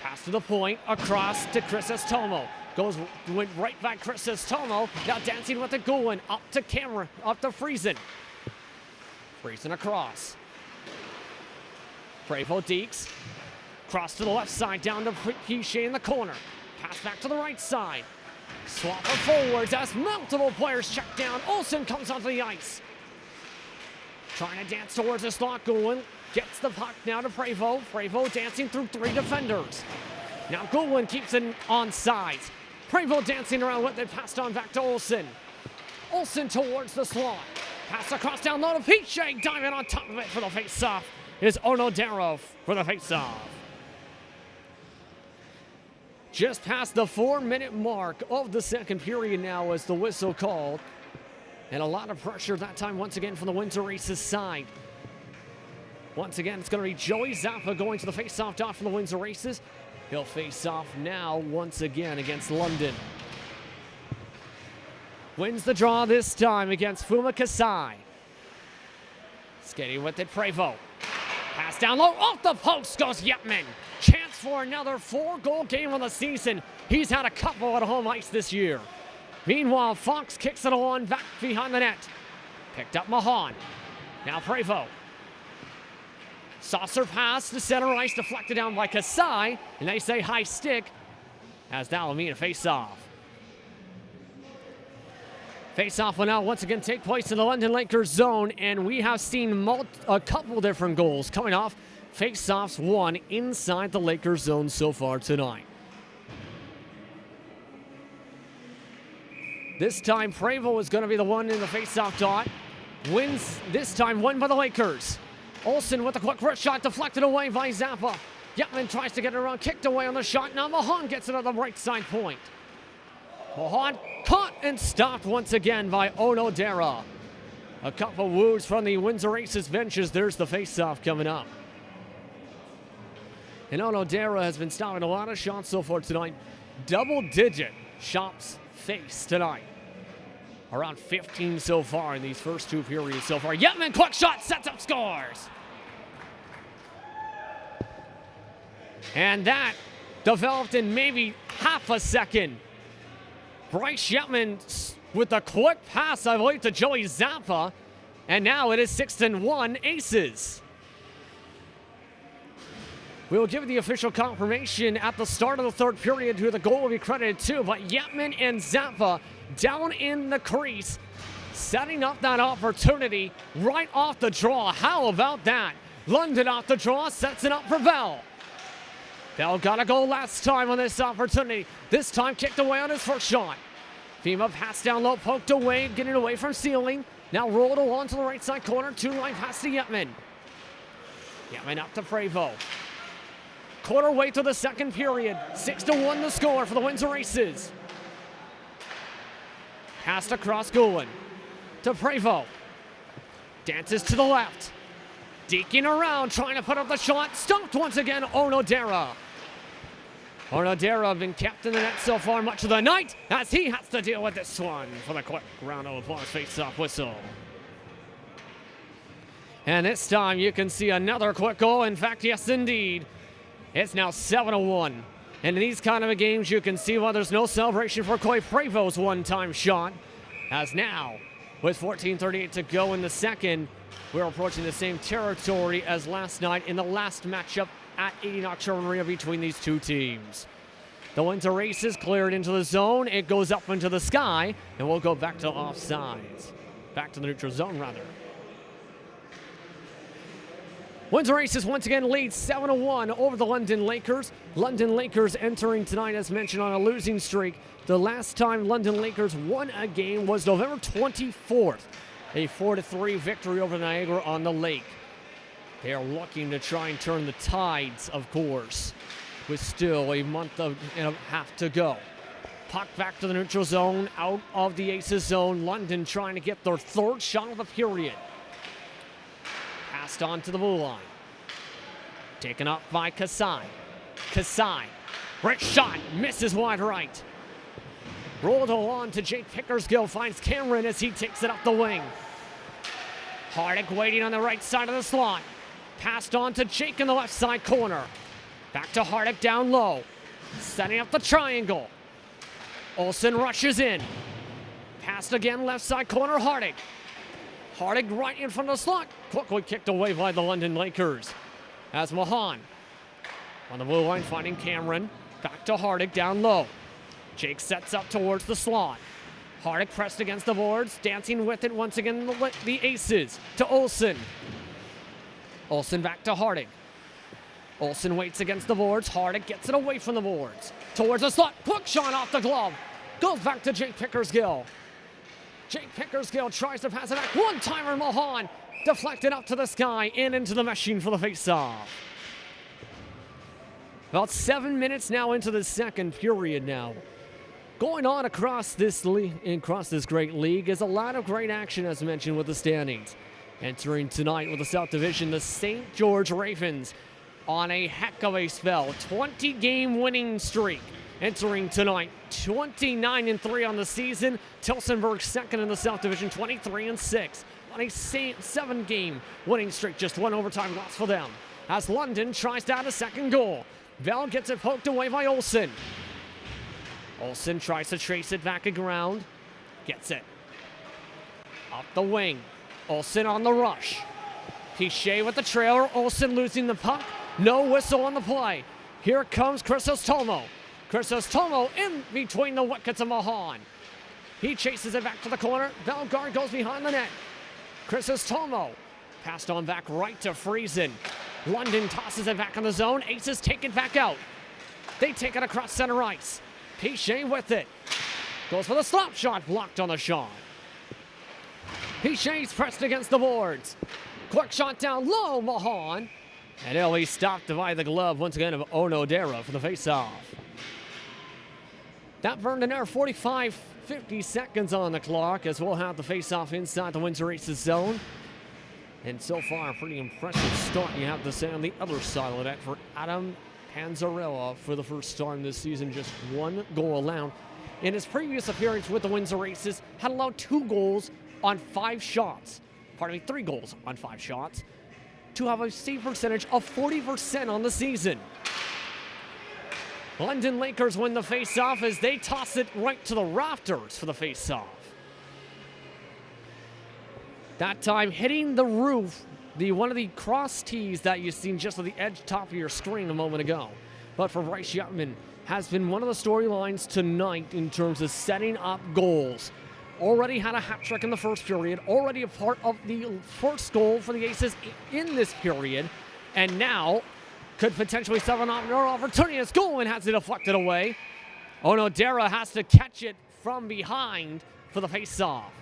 Pass to the point, across to Chrysostomo. Went right by Chrysostomo. Now dancing with the Goulin, up to camera, up to Friesen. Friesen across. Prevost Deeks. Cross to the left side, down to Piché in the corner. Pass back to the right side. Swap of forwards as multiple players check down. Olsen comes onto the ice. Trying to dance towards the slot. Goulin gets the puck now to Prevost. Prevost dancing through 3 defenders. Now Goulin keeps it on sides. Prevost dancing around with it. Passed on back to Olsen. Olsen towards the slot. Pass across down low to Piché. Diving on top of it for the face-off is Onodera for the face-off. Just past the 4-minute mark of the second period now as the whistle called. And a lot of pressure that time once again from the Windsor Aces side. Once again, it's going to be Joey Zappa going to the face-off dot for the Windsor Aces. He'll face off now once again against London. Wins the draw this time against Fuma Kasai. Skating with it, Prevost. Pass down low, off the post goes Yetman. Chance for another 4-goal game on the season. He's had a couple at home ice this year. Meanwhile, Fox kicks it on back behind the net. Picked up Mahan. Now Prevost. Saucer pass to center ice, deflected down by Kasai, and they say high stick as that'll mean a face-off. Face-off will now once again take place in the London Lakers zone, and we have seen a couple different goals coming off face-offs won inside the Lakers zone so far tonight. This time, Prevost is going to be the one in the face-off dot. Wins this time, won by the Lakers. Olsen with a quick wrist shot, deflected away by Zappa. Yetman tries to get it around, kicked away on the shot. Now Mahan gets it on the right side point. Mahan caught and stopped once again by Onodera. A couple woos from the Windsor Aces benches. There's the face-off coming up. And Onodera has been stopping a lot of shots so far tonight. Double-digit shots faced tonight. Around 15 so far in these first two periods so far. Yetman, quick shot, sets up, scores. And that developed in maybe half a second. Bryce Yetman with a quick pass, I believe, to Joey Zappa. And now it is 6-1 Aces. We will give the official confirmation at the start of the third period who the goal will be credited to, but Yetman and Zappa down in the crease, setting up that opportunity right off the draw. How about that? London off the draw, sets it up for Bell. Bell got a goal last time on this opportunity. This time kicked away on his first shot. Fima pass down low, poked away, getting away from ceiling. Now rolled along to the right side corner, 2-line pass to Yetman. Yetman up to Prevost. Quarter way to the second period. 6-1 the score for the Windsor Aces. Passed across Goulin to Prevost. Dances to the left. Deking around, trying to put up the shot. Stopped once again, Onodera. Onodera been kept in the net so far much of the night as he has to deal with this one for the quick round of applause face-off whistle. And this time you can see another quick goal. In fact, yes indeed. It's now 7-1. And in these kind of games, you can see why there's no celebration for Coy Prevost's one-time shot. As now, with 14:38 to go in the second, we're approaching the same territory as last night in the last matchup at 80 Knox Arena between these two teams. The Windsor Aces cleared into the zone. It goes up into the sky, and we'll go back to offsides. Back to the neutral zone, rather. Windsor Aces once again lead 7-1 over the London Lakers. London Lakers entering tonight, as mentioned, on a losing streak. The last time London Lakers won a game was November 24th, a 4-3 victory over Niagara on the Lake. They are looking to try and turn the tides, of course, with still a month and a half to go. Puck back to the neutral zone, out of the Aces zone. London trying to get their third shot of the period. Passed on to the blue line. Taken up by Kasai. Kasai. Great shot. Misses wide right. Rolled along to Jake Pickersgill. Finds Cameron as he takes it up the wing. Hardick waiting on the right side of the slot. Passed on to Jake in the left side corner. Back to Hardick down low. Setting up the triangle. Olsen rushes in. Passed again left side corner. Hardick. Hardick right in front of the slot. Quickly kicked away by the London Lakers. As Mahan on the blue line finding Cameron. Back to Hardick down low. Jake sets up towards the slot. Hardick pressed against the boards. Dancing with it once again the Aces to Olsen. Olsen back to Hardick. Olsen waits against the boards. Hardick gets it away from the boards. Towards the slot. Quick shot off the glove. Goes back to Jake Pickersgill. Jake Pickersgill tries to pass it back. One-timer Mahan. Deflected up to the sky and into the machine for the face-off. About 7 minutes now into the second period now. Going on across this great league is a lot of great action, as mentioned, with the standings. Entering tonight with the South Division, the St. George Ravens on a heck of a spell. 20-game winning streak. Entering tonight, 29-3 on the season. Tillsonburg second in the South Division, 23-6 on a 7-game winning streak. Just one overtime loss for them. As London tries to add a second goal. Bell gets it poked away by Olsen. Olsen tries to trace it back around. Gets it. Up the wing. Olsen on the rush. Pichet with the trailer. Olsen losing the puck. No whistle on the play. Here comes Chrysostomo. Chrysostomo in between the wickets of Mahan. He chases it back to the corner. Bellegarde goes behind the net. Chrysostomo passed on back right to Friesen. London tosses it back in the zone. Aces take it back out. They take it across center ice. Pichet with it. Goes for the slap shot, blocked on the shot. Pichet's pressed against the boards. Quick shot down low, Mahan. And he'll be stopped by the glove once again of Onodera for the faceoff. That burned an hour 50 seconds on the clock as we'll have the faceoff inside the Windsor Aces zone. And so far, a pretty impressive start, you have to say, on the other side of the net for Adam Panzarella for the first time this season. Just one goal allowed. In his previous appearance with the Windsor Aces, had allowed 2 goals on 5 shots. Pardon me, 3 goals on 5 shots. To have a save percentage of 40% on the season. London Lakers win the face-off as they toss it right to the rafters for the face-off. That time hitting the roof, one of the cross tees that you've seen just at the edge top of your screen a moment ago. But for Bryce Yetman, has been one of the storylines tonight in terms of setting up goals. Already had a hat trick in the first period, already a part of the first goal for the Aces in this period, and now could potentially set an opportunity. It's goal and has it deflected away. Onodera has to catch it from behind for the face-off.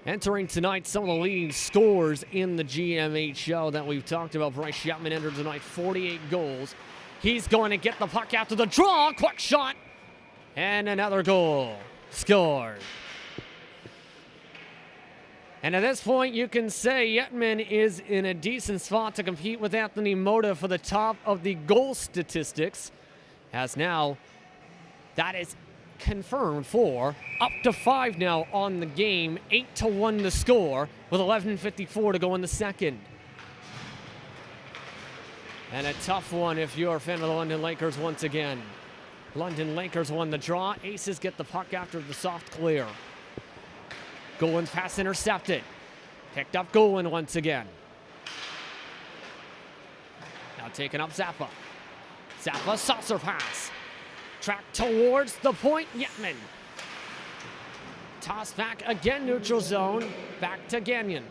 Entering tonight, some of the leading scorers in the GMHL that we've talked about. Bryce Yetman entered tonight, 48 goals. He's going to get the puck after the draw. Quick shot. And another goal scored. And at this point, you can say Yetman is in a decent spot to compete with Anthony Mota for the top of the goal statistics. As now, that is confirmed for up to 5 now on the game. 8-1 to score with 11:54 to go in the second. And a tough one if you're a fan of the London Lakers once again. London Lakers won the draw. Aces get the puck after the soft clear. Golin's pass intercepted. Picked up Golin once again. Now taking up Zappa. Zappa saucer pass. Track towards the point, Yetman. Toss back again, neutral zone. Back to Gagnon.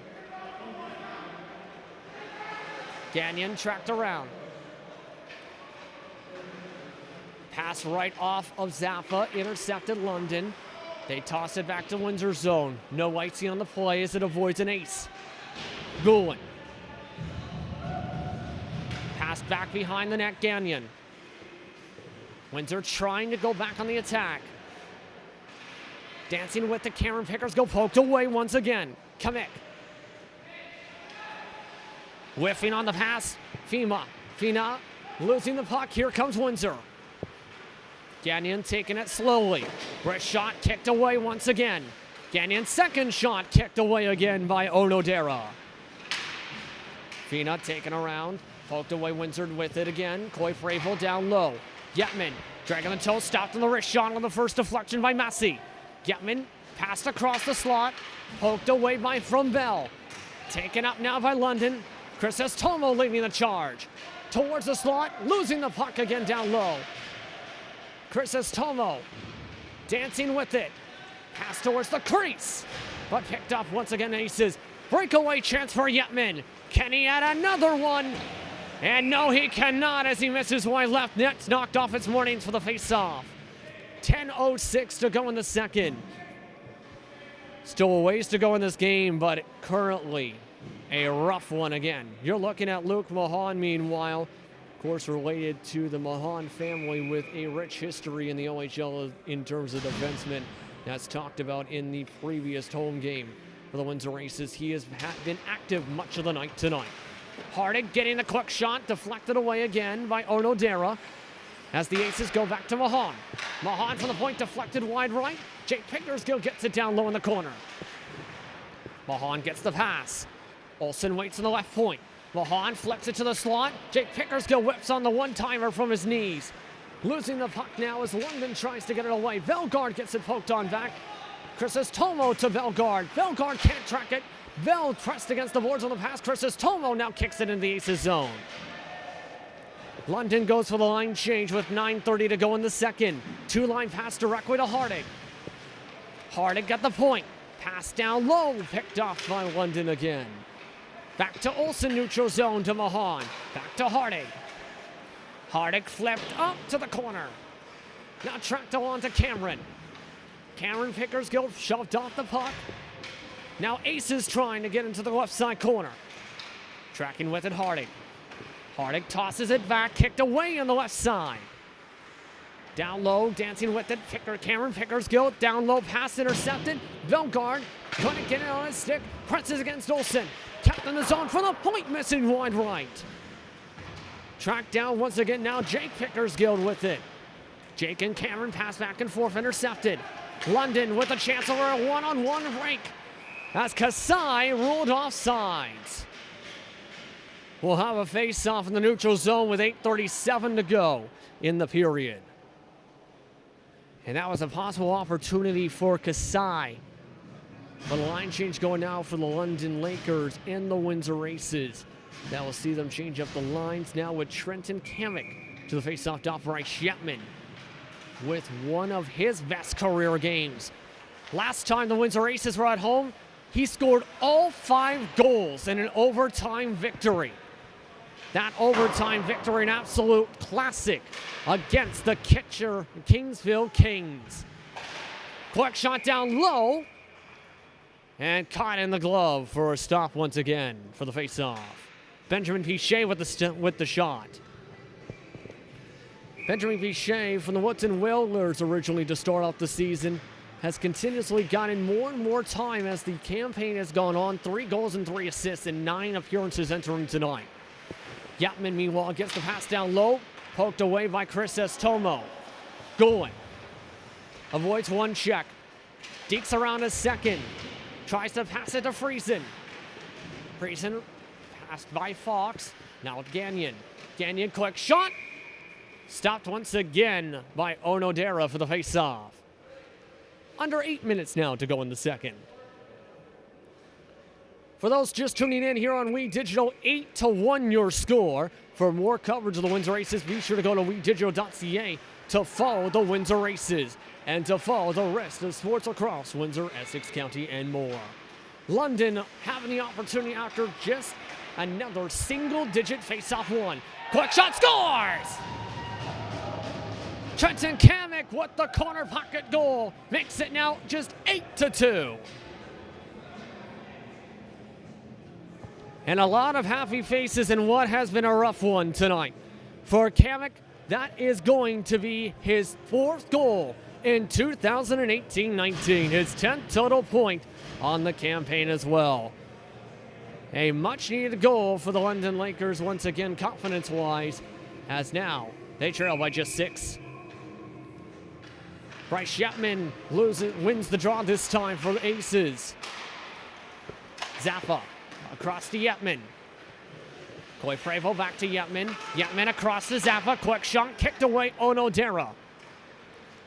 Gagnon tracked around. Pass right off of Zappa, intercepted London. They toss it back to Windsor zone. No icing on the play as it avoids an ace. Goulin. Pass back behind the net, Gagnon. Windsor trying to go back on the attack. Dancing with the Cameron Pickers, go poked away once again. Kamek. Whiffing on the pass, Fina losing the puck, here comes Windsor. Gagnon taking it slowly. Wrist shot kicked away once again. Gagnon's second shot kicked away again by Onodera. Fina taken around, poked away Windsor with it again. Coy Fravel down low. Yetman dragging the toe, stopped on the wrist shot on the first deflection by Massey. Yetman passed across the slot, poked away from Bell. Taken up now by London. Chrysostomo leading the charge. Towards the slot, losing the puck again down low. Chrysostomo dancing with it. Pass towards the crease, but picked up once again, Aces. Breakaway chance for Yetman. Can he add another one? And no, he cannot as he misses wide left. Net's knocked off its mornings for the face-off. 10:06 to go in the second. Still a ways to go in this game, but currently A rough one again. You're looking at Luke Mahan, meanwhile. Of course, related to the Mahan family with a rich history in the OHL in terms of defensemen. That's talked about in the previous home game for the Windsor Aces. He has been active much of the night tonight. Hardig getting the quick shot, deflected away again by Onodera. As the Aces go back to Mahan. Mahan from the point, deflected wide right. Jake Pickersgill gets it down low in the corner. Mahan gets the pass. Olsen waits on the left point. Mahan flips it to the slot. Jake Pickersgill whips on the one-timer from his knees. Losing the puck now as London tries to get it away. Velgaard gets it poked on back. Tomo to Velgaard. Velgaard can't track it. Vel pressed against the boards on the pass. Tomo now kicks it in the Aces zone. London goes for the line change with 9:30 to go in the second. Two-line pass directly to Hardig. Hardig got the point. Pass down low, picked off by London again. Back to Olsen, neutral zone to Mahan. Back to Hardig. Hardig flipped up to the corner. Now tracked along to Cameron. Cameron Pickersgill shoved off the puck. Now Aces trying to get into the left side corner. Tracking with it, Hardig. Hardig tosses it back, kicked away on the left side. Down low, dancing with it, Cameron Pickersgill, down low, pass intercepted. Velgaard trying to get it on his stick, presses against Olsen. Kept in the zone from the point, missing wide right. Tracked down once again now, Jake Pickersgill with it. Jake and Cameron pass back and forth, intercepted. London with a chance over a one-on-one break as Kasai ruled off sides. We'll have a face-off in the neutral zone with 8:37 to go in the period. And that was a possible opportunity for Kasai. But a line change going now for the London Lakers and the Windsor Aces. That will see them change up the lines now with Trenton Kamek to the face-off dot. Bryce Shetman with one of his best career games. Last time the Windsor Aces were at home, he scored all 5 goals in an overtime victory. That overtime victory, an absolute classic against the Kingsville Kings. Quick shot down low. And caught in the glove for a stop once again for the face-off. Benjamin Pichet with the shot. Benjamin Pichet from the Woodson Whalers originally to start off the season has continuously gotten more and more time as the campaign has gone on. 3 goals and 3 assists in 9 appearances entering tonight. Yapman, meanwhile, gets the pass down low, poked away by Tomo. Golan avoids one check. Dekes around a second. Tries to pass it to Friesen. Friesen passed by Fox. Now Gagnon. Gagnon, quick shot. Stopped once again by Onodera for the face-off. Under 8 minutes now to go in the second. For those just tuning in here on We Digital, 8-1 your score. For more coverage of the Windsor Aces, be sure to go to WeDigital.ca to follow the Windsor Aces and to follow the rest of sports across Windsor, Essex County, and more. London having the opportunity after just another single-digit face-off one. Quick shot, scores! Trenton Kamek with the corner pocket goal makes it now just 8-2. And a lot of happy faces in what has been a rough one tonight. For Kamek, that is going to be his 4th goal in 2018-19. His 10th total point on the campaign as well. A much-needed goal for the London Lakers once again, confidence-wise, as now they trail by just 6. Bryce Shetman wins the draw this time for the Aces. Zappa across to Yetman. Coy Prevo back to Yetman. Yetman across to Zappa. Quick shot kicked away Onodera.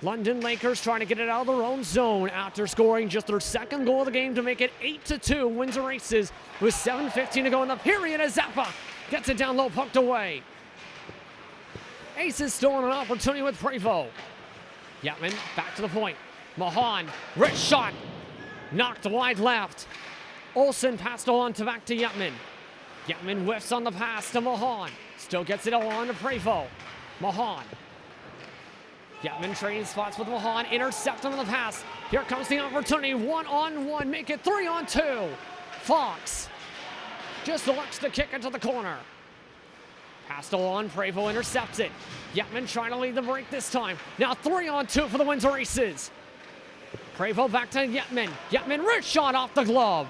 London Lakers trying to get it out of their own zone after scoring just their 2nd goal of the game to make it 8-2. Windsor Aces with 7:15 to go in the period as Zappa gets it down low, poked away. Aces stolen an opportunity with Prevo. Yetman back to the point. Mahan, rich shot. Knocked wide left. Olsen passed on to back to Yetman. Yetman whiffs on the pass to Mahan. Still gets it on to Prevo. Mahan. Yetman trading spots with Mahan. Intercept on the pass. Here comes the opportunity. 1-on-1. Make it 3-on-2. Fox just elects to kick into the corner. Passed along, Prevost intercepts it. Yetman trying to lead the break this time. Now 3-on-2 for the Windsor Aces. Prevost back to Yetman. Yetman, rich shot off the glove.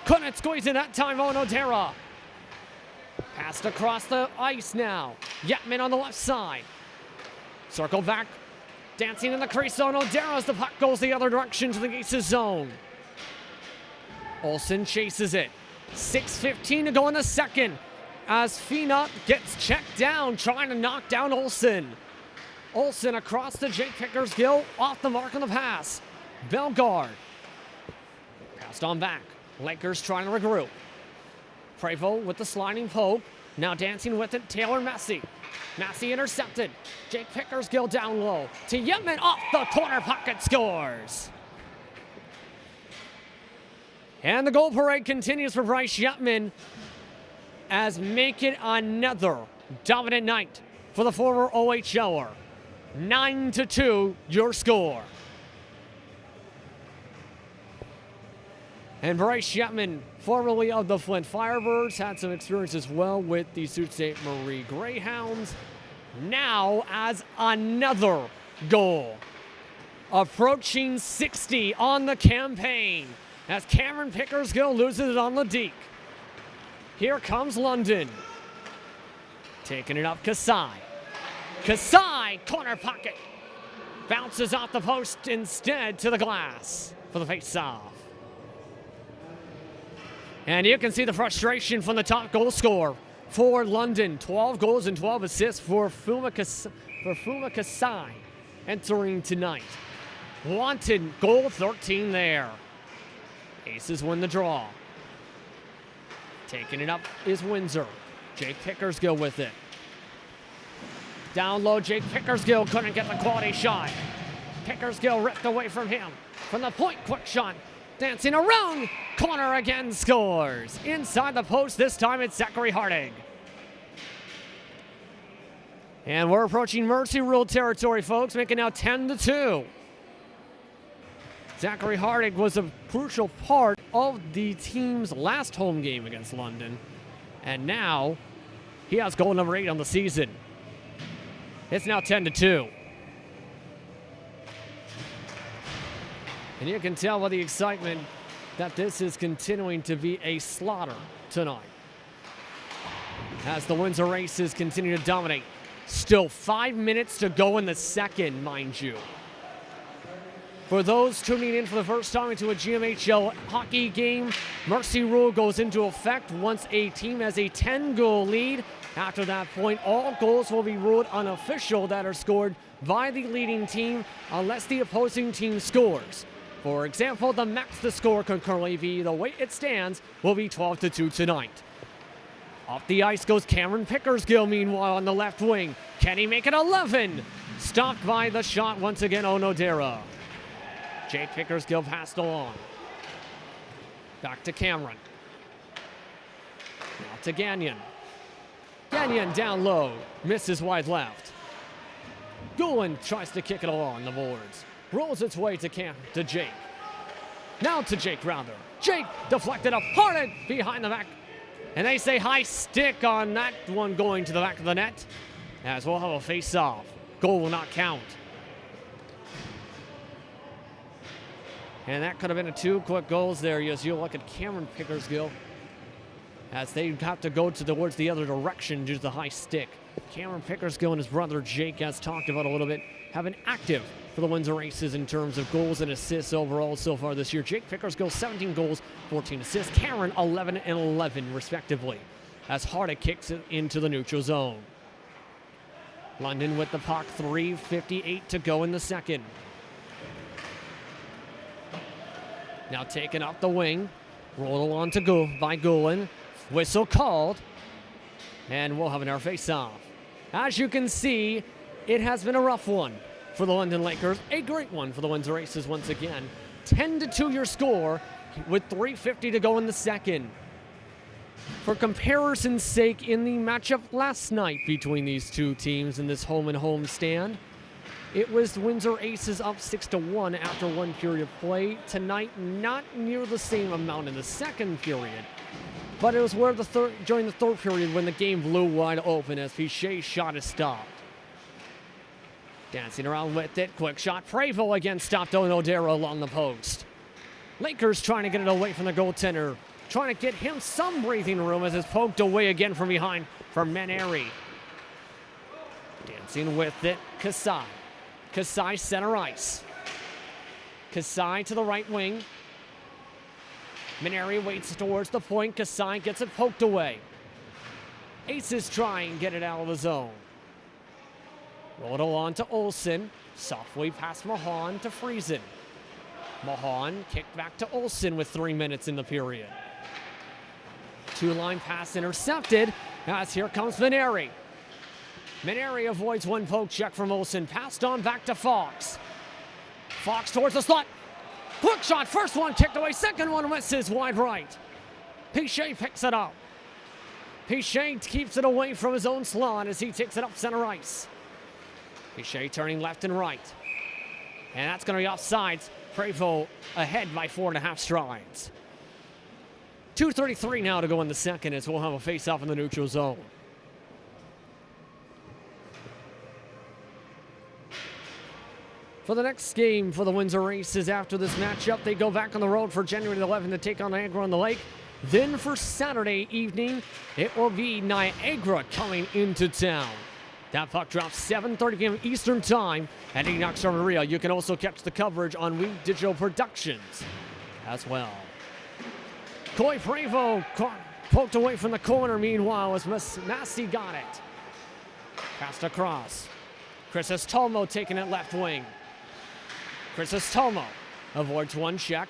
Couldn't squeeze it that time, Onodera. Passed across the ice now. Yetman on the left side. Circle back. Dancing in the crease, Onodera as the puck goes the other direction to the Aces zone. Olsen chases it. 6:15 to go in the second as Fina gets checked down, trying to knock down Olsen. Olsen across to Jake Pickersgill, off the mark on the pass. Bellegarde. Passed on back. Lakers trying to regroup. Prevost with the sliding poke. Now dancing with it, Taylor Massey. Massey intercepted. Jake Pickersgill down low. To Yetman off the corner pocket, scores. And the goal parade continues for Bryce Yetman as make it another dominant night for the former OHLer. 9-2 your score. And Bryce Yetman, formerly of the Flint Firebirds, had some experience as well with the Sault Ste. Marie Greyhounds. Now as another goal. Approaching 60 on the campaign as Cameron Pickersgill loses it on the deke. Here comes London. Taking it up, Kasai. Kasai, corner pocket. Bounces off the post instead to the glass for the face-off. And you can see the frustration from the top goal scorer for London. 12 goals and 12 assists for Fuma Kasai entering tonight. Wanted goal 13 there. Aces win the draw. Taking it up is Windsor. Jake Pickersgill with it. Down low, Jake Pickersgill couldn't get the quality shot. Pickersgill ripped away from him. From the point, quick shot. Dancing around, corner again, scores. Inside the post, this time it's Zachary Hardig. And we're approaching Mercy Rule territory, folks, making now 10-2. Zachary Hardig was a crucial part of the team's last home game against London. And now he has goal number 8 on the season. It's now 10-2. And you can tell by the excitement that this is continuing to be a slaughter tonight. As the Windsor Aces continue to dominate. Still 5 minutes to go in the second, mind you. For those tuning in for the first time into a GMHL hockey game, Mercy Rule goes into effect once a team has a 10-goal lead. After that point, all goals will be ruled unofficial that are scored by the leading team unless the opposing team scores. For example, the max the score can currently be, the way it stands, will be 12-2 tonight. Off the ice goes Cameron Pickersgill, meanwhile, on the left wing. Can he make it 11? Stopped by the shot once again, Onodera. Jake Pickersgill passed along. Back to Cameron. Now to Gagnon. Gagnon down low, misses wide left. Goulin tries to kick it along the boards. Rolls its way to Jake. Now to Jake rather. Jake deflected up hard behind the back. And they say high stick on that one going to the back of the net. As we'll have a face-off. Goal will not count. And that could have been 2 quick goals there as you look at Cameron Pickersgill. As they have to go towards the other direction due to the high stick. Cameron Pickersgill and his brother Jake, as talked about a little bit, have been active for the Windsor Aces in terms of goals and assists overall so far this year. Jake Pickersgill, 17 goals, 14 assists. Cameron, 11 and 11, respectively, as Hardig kicks it into the neutral zone. London with the puck, 3:58 to go in the second. Now taken up the wing, rolled along to by Goulin. Whistle called, and we'll have another face-off. As you can see, it has been a rough one for the London Lakers. A great one for the Windsor Aces once again. 10-2 your score with 3:50 to go in the second. For comparison's sake, in the matchup last night between these two teams in this home-and-home stand, it was the Windsor Aces up 6-1 after 1 period of play. Tonight, not near the same amount in the second period. but it was where during the third period when the game blew wide open as Pichet's shot is stopped. Dancing around with it, quick shot. Prevost again stopped on Odero along the post. Lakers trying to get it away from the goaltender, trying to get him some breathing room as it's poked away again from behind from Maneri. Dancing with it, Kasai. Kasai center ice. Kasai to the right wing. Maneri waits towards the point. Kasai gets it poked away. Aces try and get it out of the zone. Roll it along to Olsen. Softly past Mahan to Friesen. Mahan kicked back to Olsen with 3 minutes in the period. Two-line pass intercepted as here comes Maneri. Maneri avoids one poke check from Olsen. Passed on back to Fox. Fox towards the slot. Quick shot. First one kicked away. Second one misses wide right. Pichet picks it up. Pichet keeps it away from his own slot as he takes it up center ice. Pichet turning left and right. And that's going to be offsides. Prevost ahead by 4.5 strides. 2:33 now to go in the second as we'll have a face-off in the neutral zone. For the next game for the Windsor Aces after this matchup, they go back on the road for January 11th to take on Niagara on the Lake. Then for Saturday evening, it will be Niagara coming into town. That puck drops 7:30 p.m. Eastern Time at Enoch Arena. You can also catch the coverage on We Digital Productions as well. Coy Prevost poked away from the corner meanwhile as Massey got it. Passed across. Crisostomo taking it left wing. Crisostomo avoids one check.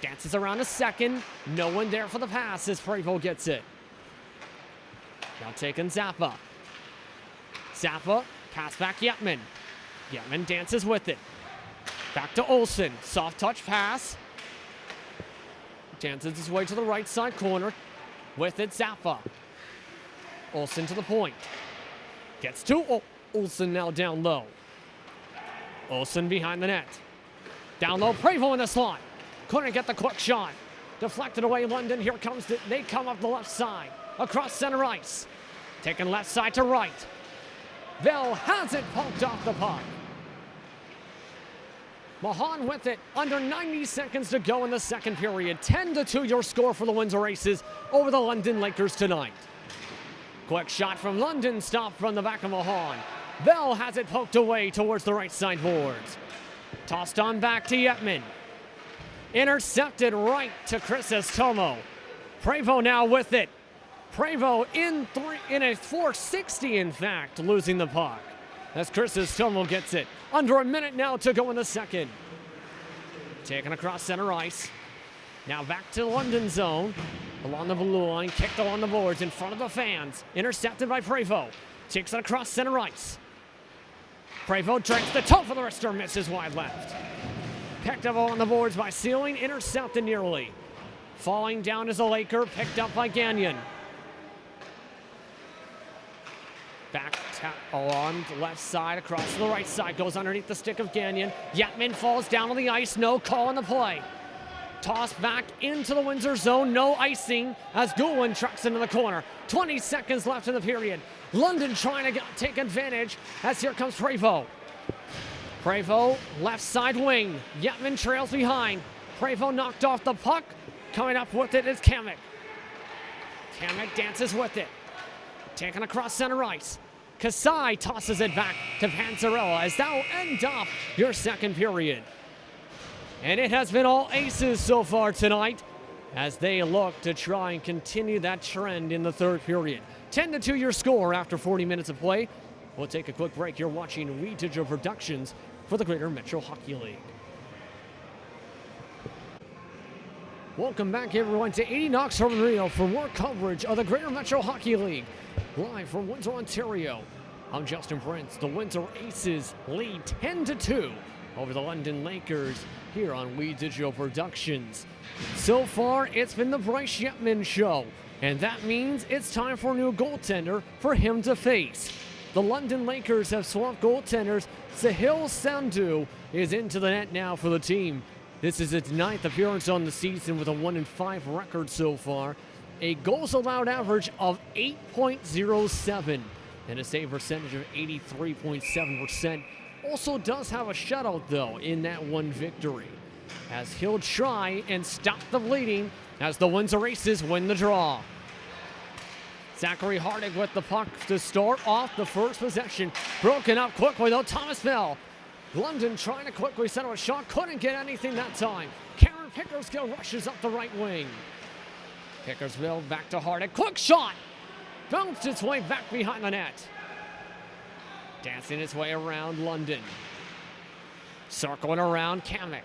Dances around a second. No one there for the pass as Prevost gets it. Now taking Zappa. Zappa, pass back Yetman. Yetman dances with it. Back to Olsen. Soft touch pass. Dances his way to the right side corner. With it, Zappa. Olsen to the point. Gets to Olsen now down low. Olsen behind the net. Down low, Prevost in the slot. Couldn't get the quick shot. Deflected away London. Here comes it. They come up the left side. Across center ice. Taking left side to right. Bell has it poked off the puck. Mahan with it. Under 90 seconds to go in the second period. 10-2 your score for the Windsor Aces over the London Lakers tonight. Quick shot from London, stopped from the back of Mahan. Bell has it poked away towards the right side boards. Tossed on back to Yetman. Intercepted right to Crisostomo. Prevost now with it. Prevost in a 460, in fact, losing the puck. As Crisostomo gets it. Under a minute now to go in the second. Taken across center ice. Now back to London zone. Along the blue line, kicked along the boards in front of the fans. Intercepted by Prevost. Takes it across center ice. Prevost drinks the toe for the wrister, misses wide left. Picked up on the boards by Sealing, intercepted nearly. Falling down is a Laker, picked up by Gagnon. Back along the left side, across to the right side, goes underneath the stick of Gagnon. Yetman falls down on the ice, no call on the play. Tossed back into the Windsor zone, no icing as Goulin trucks into the corner. 20 seconds left in the period. London trying to take advantage as here comes Prevost. Prevost, left side wing. Yetman trails behind. Prevost knocked off the puck. Coming up with it is Kamek. Kamek dances with it. Taken across center ice. Kasai tosses it back to Panzarella as that will end off your second period. And it has been all aces so far tonight as they look to try and continue that trend in the third period. 10-2 your score after 40 minutes of play. We'll take a quick break. You're watching We Digital Productions for the Greater Metro Hockey League. Welcome back, everyone, to 80 Knox Arena for more coverage of the Greater Metro Hockey League. Live from Windsor, Ontario. I'm Justin Prince. The Windsor Aces lead 10-2 over the London Lakers here on We Digital Productions. So far, it's been the Bryce Yetman show, and that means it's time for a new goaltender for him to face. The London Lakers have swapped goaltenders. Sahil Sandhu is into the net now for the team. This is its 9th appearance on the season with a 1-5 record so far. a goals allowed average of 8.07 and a save percentage of 83.7%. Also does have a shutout, though, in that one victory, as he'll try and stop the bleeding as the Windsor Aces win the draw. Zachary Hardig with the puck to start off the first possession. Broken up quickly, though. Thomas Bell. London trying to quickly settle a shot. Couldn't get anything that time. Cameron Pickersgill rushes up the right wing. Pickersgill back to Hardig. Quick shot! Bounced its way back behind the net. Dancing its way around London. Circling around Kamek.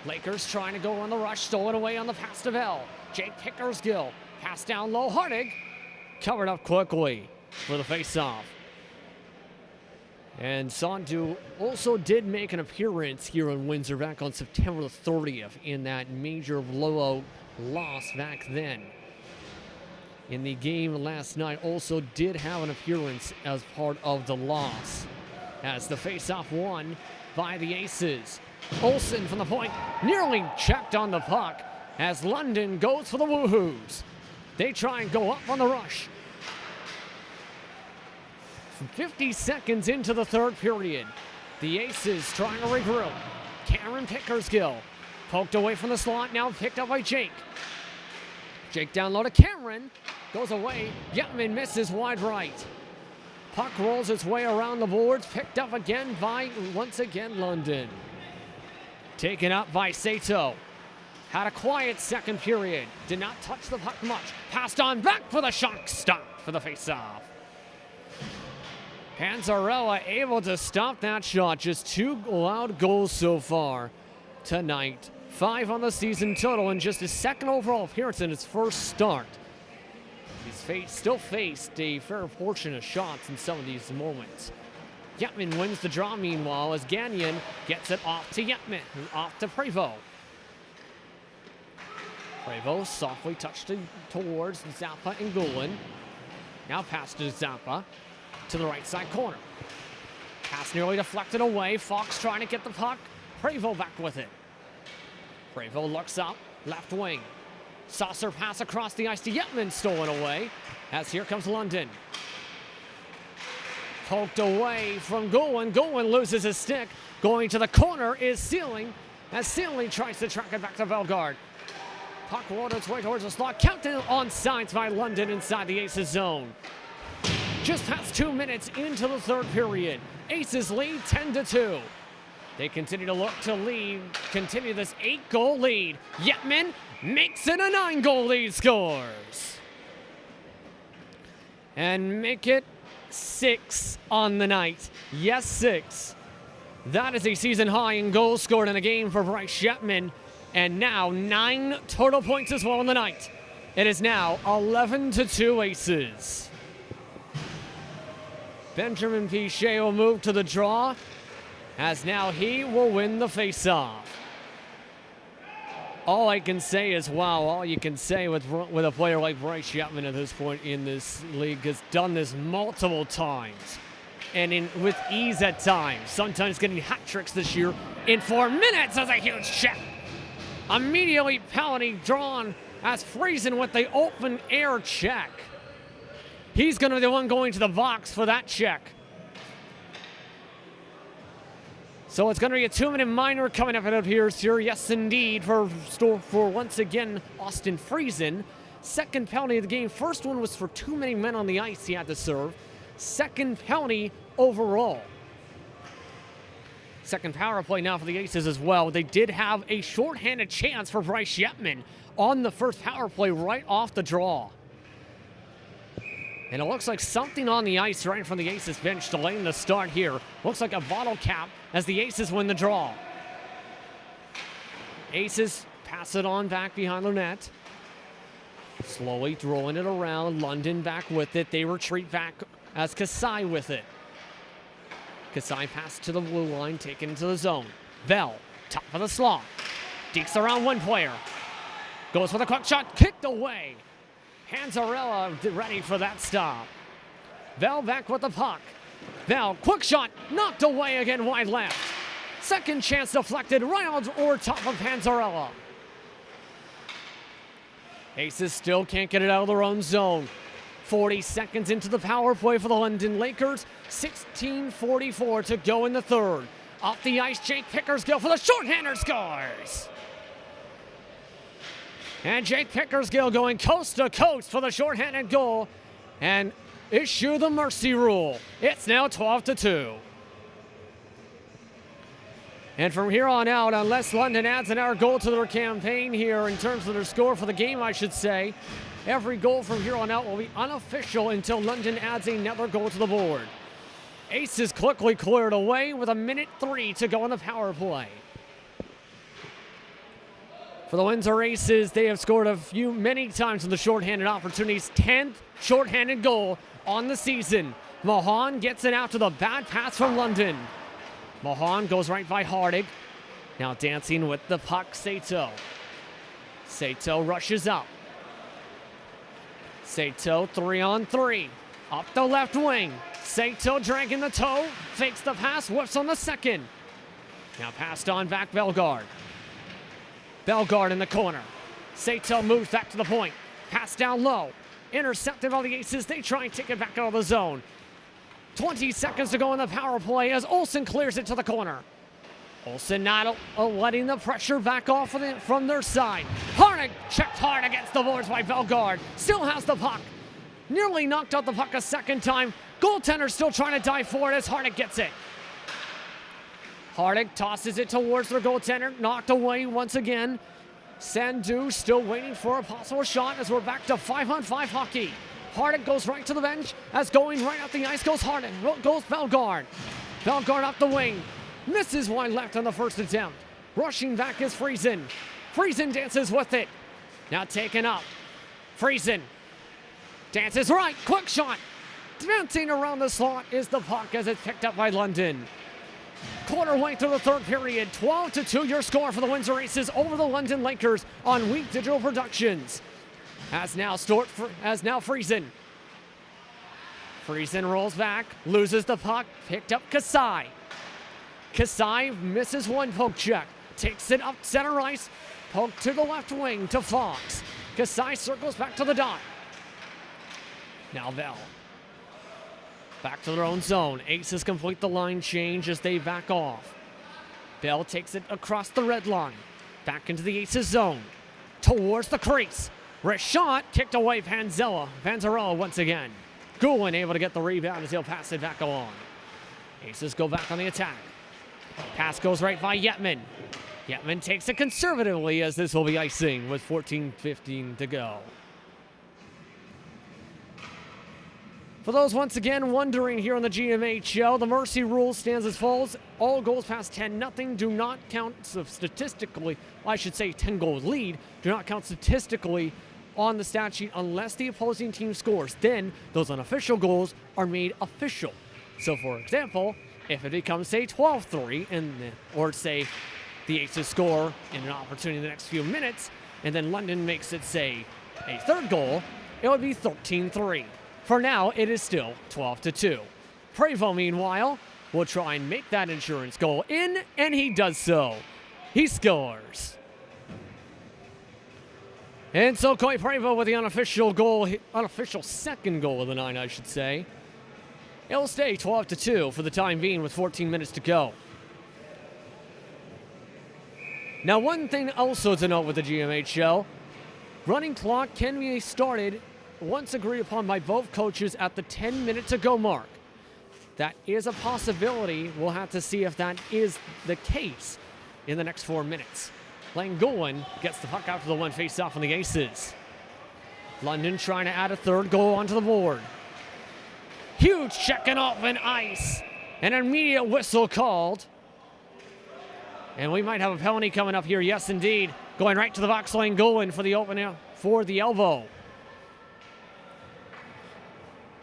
Lakers trying to go on the rush. Stolen away on the pass to Bell. Jake Pickersgill. Pass down low. Hardig. Covered up quickly for the face-off. And Sandu also did make an appearance here in Windsor back on September the 30th in that major blowout loss back then. In the game last night, also did have an appearance as part of the loss, as the face-off won by the Aces. Olsen from the point, nearly checked on the puck as London goes for the woohoos. They try and go up on the rush. 50 seconds into the third period, the Aces trying to regroup. Cameron Pickersgill poked away from the slot, now picked up by Jake. Jake down low to Cameron, goes away. Yetman misses wide right. Puck rolls its way around the boards, picked up again by, once again, London. Taken up by Sato. Had a quiet second period. Did not touch the puck much. Passed on back for the shot stop for the faceoff. Panzarella able to stop that shot. Just 2 allowed goals so far tonight. 5 on the season total, and just his second overall appearance in his first start. He's still faced a fair portion of shots in some of these moments. Yetman wins the draw, meanwhile, as Gagnon gets it off to Yetman, off to Prevost. Prevost softly touched towards Zappa and Gulen. Now pass to Zappa to the right side corner. Pass nearly deflected away. Fox trying to get the puck. Prevost back with it. Prevost looks up, left wing. Saucer pass across the ice to Yetman, stolen away, as here comes London. Poked away from Gulen. Gulen loses his stick. Going to the corner is Sealing, as Sealing tries to track it back to Bellegarde. Puck rolled its way towards the slot. Counted on sides by London inside the Aces zone. Just past 2 minutes into the third period. Aces lead 10-2. They continue to look to lead, continue this 8-goal lead. Yetman makes it a 9-goal lead, scores. And make it 6 on the night. Yes, 6. That is a season high in goals scored in a game for Bryce Yetman. And now 9 total points as well in the night. It is now 11-2 Aces. Benjamin Pichet will move to the draw, as now he will win the faceoff. All I can say is, wow, all you can say with a player like Bryce Yetman at this point in this league, has done this multiple times. And with ease at times, sometimes getting hat tricks this year in 4 minutes as a huge check. Immediately penalty drawn as Friesen with the open air check. He's going to be the one going to the box for that check. So it's going to be a 2-minute minor coming up, it appears here. Yes, indeed, for once again, Austin Friesen. Second penalty of the game. First one was for too many men on the ice he had to serve. Second penalty overall. Second power play now for the Aces as well. They did have a shorthanded chance for Bryce Yetman on the first power play right off the draw. And it looks like something on the ice right in front of the Aces bench delaying the start here. Looks like a bottle cap as the Aces win the draw. Aces pass it on back behind the net. Slowly throwing it around. London back with it. They retreat back as Kasai with it. Kasai pass to the blue line, taken into the zone. Bell, top of the slot. Dekes around one player. Goes for the quick shot, kicked away. Panzarella ready for that stop. Bell back with the puck. Bell, quick shot, knocked away again wide left. Second chance deflected right over top of Panzarella. Aces still can't get it out of their own zone. 40 seconds into the power play for the London Lakers. 16:44 to go in the third. Off the ice, Jake Pickersgill for the shorthander scores. And Jake Pickersgill going coast to coast for the shorthanded goal and issue the mercy rule. It's now 12-2. And from here on out, unless London adds another goal to their campaign here in terms of their score for the game, I should say, every goal from here on out will be unofficial until London adds another goal to the board. Aces quickly cleared away with 1:03 to go on the power play. For the Windsor Aces, they have scored many times in the shorthanded opportunities. 10th shorthanded goal on the season. Mahan gets it after the bad pass from London. Mahan goes right by Hardig. Now dancing with the puck, Sato. Sato rushes up. Sato 3-on-3. Up the left wing. Sato dragging the toe. Fakes the pass, whiffs on the second. Now passed on back Bellegarde. Bellegarde in the corner. Sato moves back to the point. Pass down low. Intercepted by the Aces. They try and take it back out of the zone. 20 seconds to go in the power play as Olsen clears it to the corner. Olsen not letting the pressure back off from their side. Hardig checked hard against the boards by Bellegarde. Still has the puck. Nearly knocked out the puck a second time. Goaltender still trying to dive forward as Hardig gets it. Hardig tosses it towards their goaltender. Knocked away once again. Sandu still waiting for a possible shot as we're back to 5-on-5 hockey. Hardig goes right to the bench as going right up the ice goes Hardig. Goes Bellegarde. Bellegarde up the wing. Misses wide left on the first attempt. Rushing back is Friesen. Friesen dances with it. Now taken up. Friesen dances right. Quick shot. Dancing around the slot is the puck as it's picked up by London. Quarter way through the third period. 12-2 your score for the Windsor Aces over the London Lakers on Week Digital Productions. As now Friesen. Friesen rolls back, loses the puck, picked up Kasai. Kasai misses one poke check, takes it up center ice, poke to the left wing to Fox. Kasai circles back to the dot. Now Bell. Back to their own zone. Aces complete the line change as they back off. Bell takes it across the red line. Back into the Aces zone. Towards the crease. Wrist shot, kicked away Panzarella once again. Goulin able to get the rebound as he'll pass it back along. Aces go back on the attack. Pass goes right by Yetman. Yetman takes it conservatively as this will be icing with 14:15 to go. For those once again wondering here on the GMHL, the mercy rule stands as follows. All goals past 10-0 do not count statistically, 10-goal lead, do not count statistically on the stat sheet unless the opposing team scores. Then those unofficial goals are made official. So for example, if it becomes say 12-3 or say the Aces score in an opportunity in the next few minutes and then London makes it say a third goal, it would be 13-3. For now, it is still 12-2. Prevo, meanwhile, will try and make that insurance goal in, and he does so. He scores. And so Coy Prevo with the unofficial second goal of the night, I should say. It'll stay 12-2 for the time being with 14 minutes to go. Now, one thing also to note with the GMHL, running clock can be started once agreed upon by both coaches at the 10-minute to go mark. That is a possibility. We'll have to see if that is the case in the next 4 minutes. Langolin gets the puck out to the one face-off on the Aces. London trying to add a third goal onto the board. Huge checking off in ice. An immediate whistle called. And we might have a penalty coming up here. Yes, indeed. Going right to the box, Langolin for the opener for the elbow.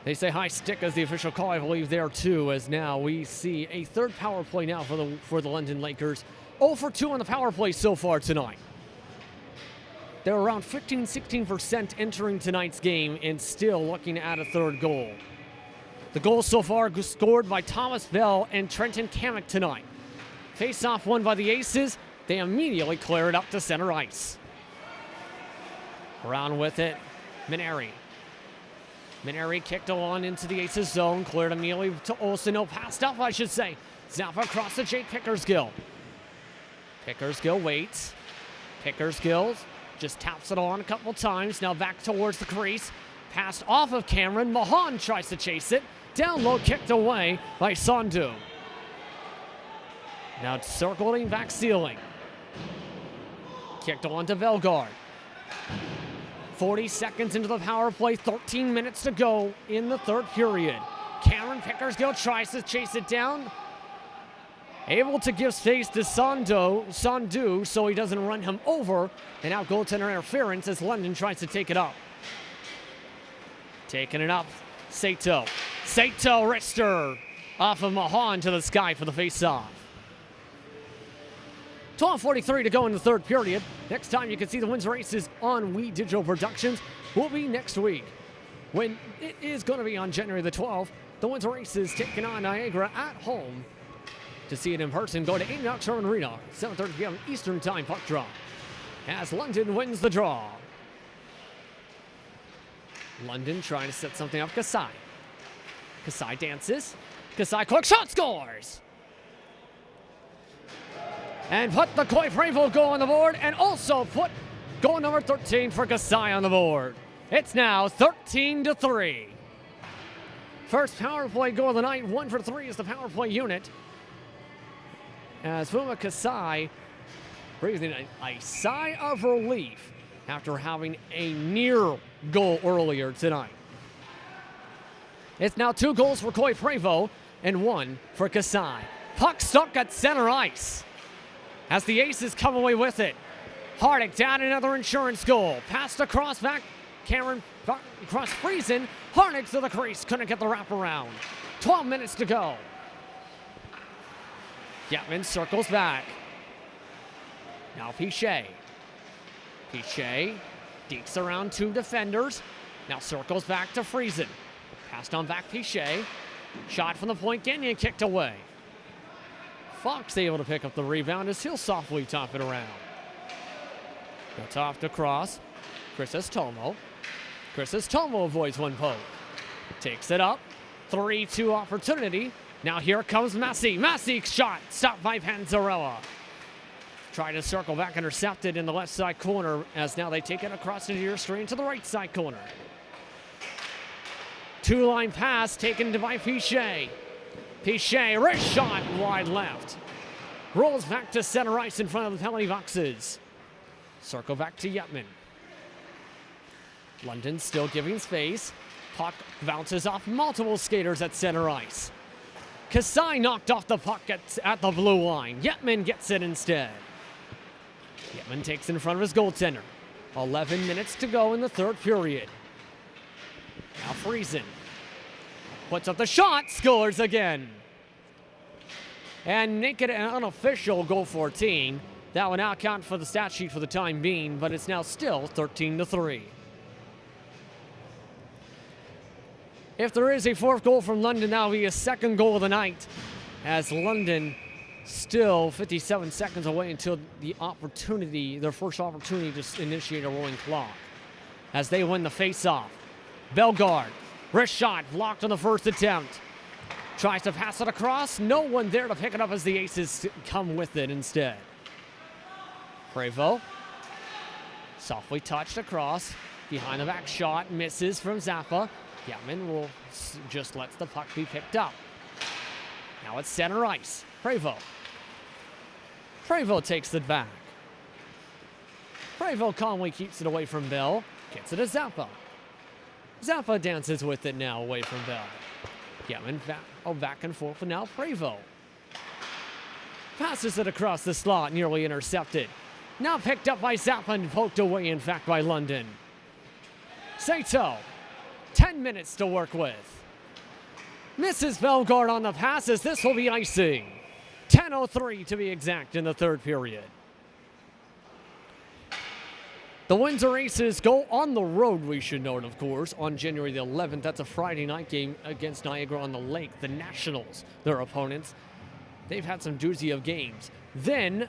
They say high stick as the official call, I believe, there too, as now we see a third power play now for the London Lakers. 0 for 2 on the power play so far tonight. They're around 15-16% entering tonight's game and still looking at a third goal. The goals so far scored by Thomas Bell and Trenton Kamek tonight. Face-off won by the Aces. They immediately clear it up to center ice. Around with it, Maneri. Maneri kicked on into the Aces zone, cleared immediately to Olsen. No, passed up, I should say. Zappa across to Jake Pickersgill. Pickersgill waits. Pickersgill just taps it on a couple times. Now back towards the crease. Passed off of Cameron. Mahan tries to chase it. Down low, kicked away by Sandu. Now it's circling back ceiling. Kicked on to Velgard. 40 seconds into the power play, 13 minutes to go in the third period. Cameron Pickersgill tries to chase it down. Able to give space to Sandu so he doesn't run him over. And now goaltender interference as London tries to take it up. Taking it up, Sato. Sato wrister off of Mahan to the sky for the face-off. 12:43 to go in the third period. Next time you can see the Windsor Aces on We Digital Productions will be next week, when it is going to be on January the 12th. The Windsor Aces taking on Niagara at home. To see it in person, go to 80 Knox Arena, 7:30 p.m. Eastern Time puck drop, as London wins the draw. London trying to set something up. Kasai. Kasai dances. Kasai quick shot, scores! And put the Coy Prevost goal on the board, and also put goal number 13 for Kasai on the board. It's now 13-3. First power play goal of the night, 1 for 3 is the power play unit. As Fuma Kasai breathing a sigh of relief after having a near goal earlier tonight. It's now 2 goals for Coy Prevost and 1 for Kasai. Puck stuck at center ice as the Aces come away with it. Hardick down another insurance goal. Passed across back. Cameron across Friesen. Hardick to the crease. Couldn't get the wraparound. 12 minutes to go. Getman circles back. Now Pichet. Pichet dekes around 2 defenders. Now circles back to Friesen. Passed on back Pichet. Shot from the point, Gagnon kicked away. Fox able to pick up the rebound as he'll softly top it around. Now top to cross. Chrysostomo. Chrysostomo avoids one poke. Takes it up. 3-2 opportunity. Now here comes Massey. Massey's shot stopped by Panzarella. Trying to circle back, intercepted in the left side corner as now they take it across the near screen to the right side corner. 2-line pass taken by Pichet. Pichet, wrist shot wide left. Rolls back to center ice in front of the penalty boxes. Circle back to Yetman. London still giving space. Puck bounces off multiple skaters at center ice. Kasai knocked off the puck at the blue line. Yetman gets it instead. Yetman takes in front of his goaltender. 11 minutes to go in the third period. Now Friesen puts up the shot, scores again. And naked and unofficial goal 14. That will now count for the stat sheet for the time being, but it's now still 13-3. If there is a 4th goal from London, that will be a 2nd goal of the night, as London still 57 seconds away until their first opportunity to initiate a rolling clock. As they win the face-off. Bellegarde, wrist shot, blocked on the first attempt. Tries to pass it across. No one there to pick it up as the Aces come with it instead. Prevost, softly touched across. Behind the back shot, misses from Zappa. Yetman just lets the puck be picked up. Now it's center ice. Prevost. Prevost takes it back. Prevost calmly keeps it away from Bell. Gets it to Zappa. Zappa dances with it now away from Bell. Yetman back and forth, and now Prevost. Passes it across the slot, nearly intercepted. Now picked up by Zappa and poked away, in fact, by London. Sato, 10 minutes to work with. Misses Bellegarde on the passes. This will be icing. 10:03 to be exact in the third period. The Windsor Aces go on the road, we should note, of course, on January the 11th. That's a Friday night game against Niagara-on-the-Lake, the Nationals, their opponents. They've had some doozy of games. Then,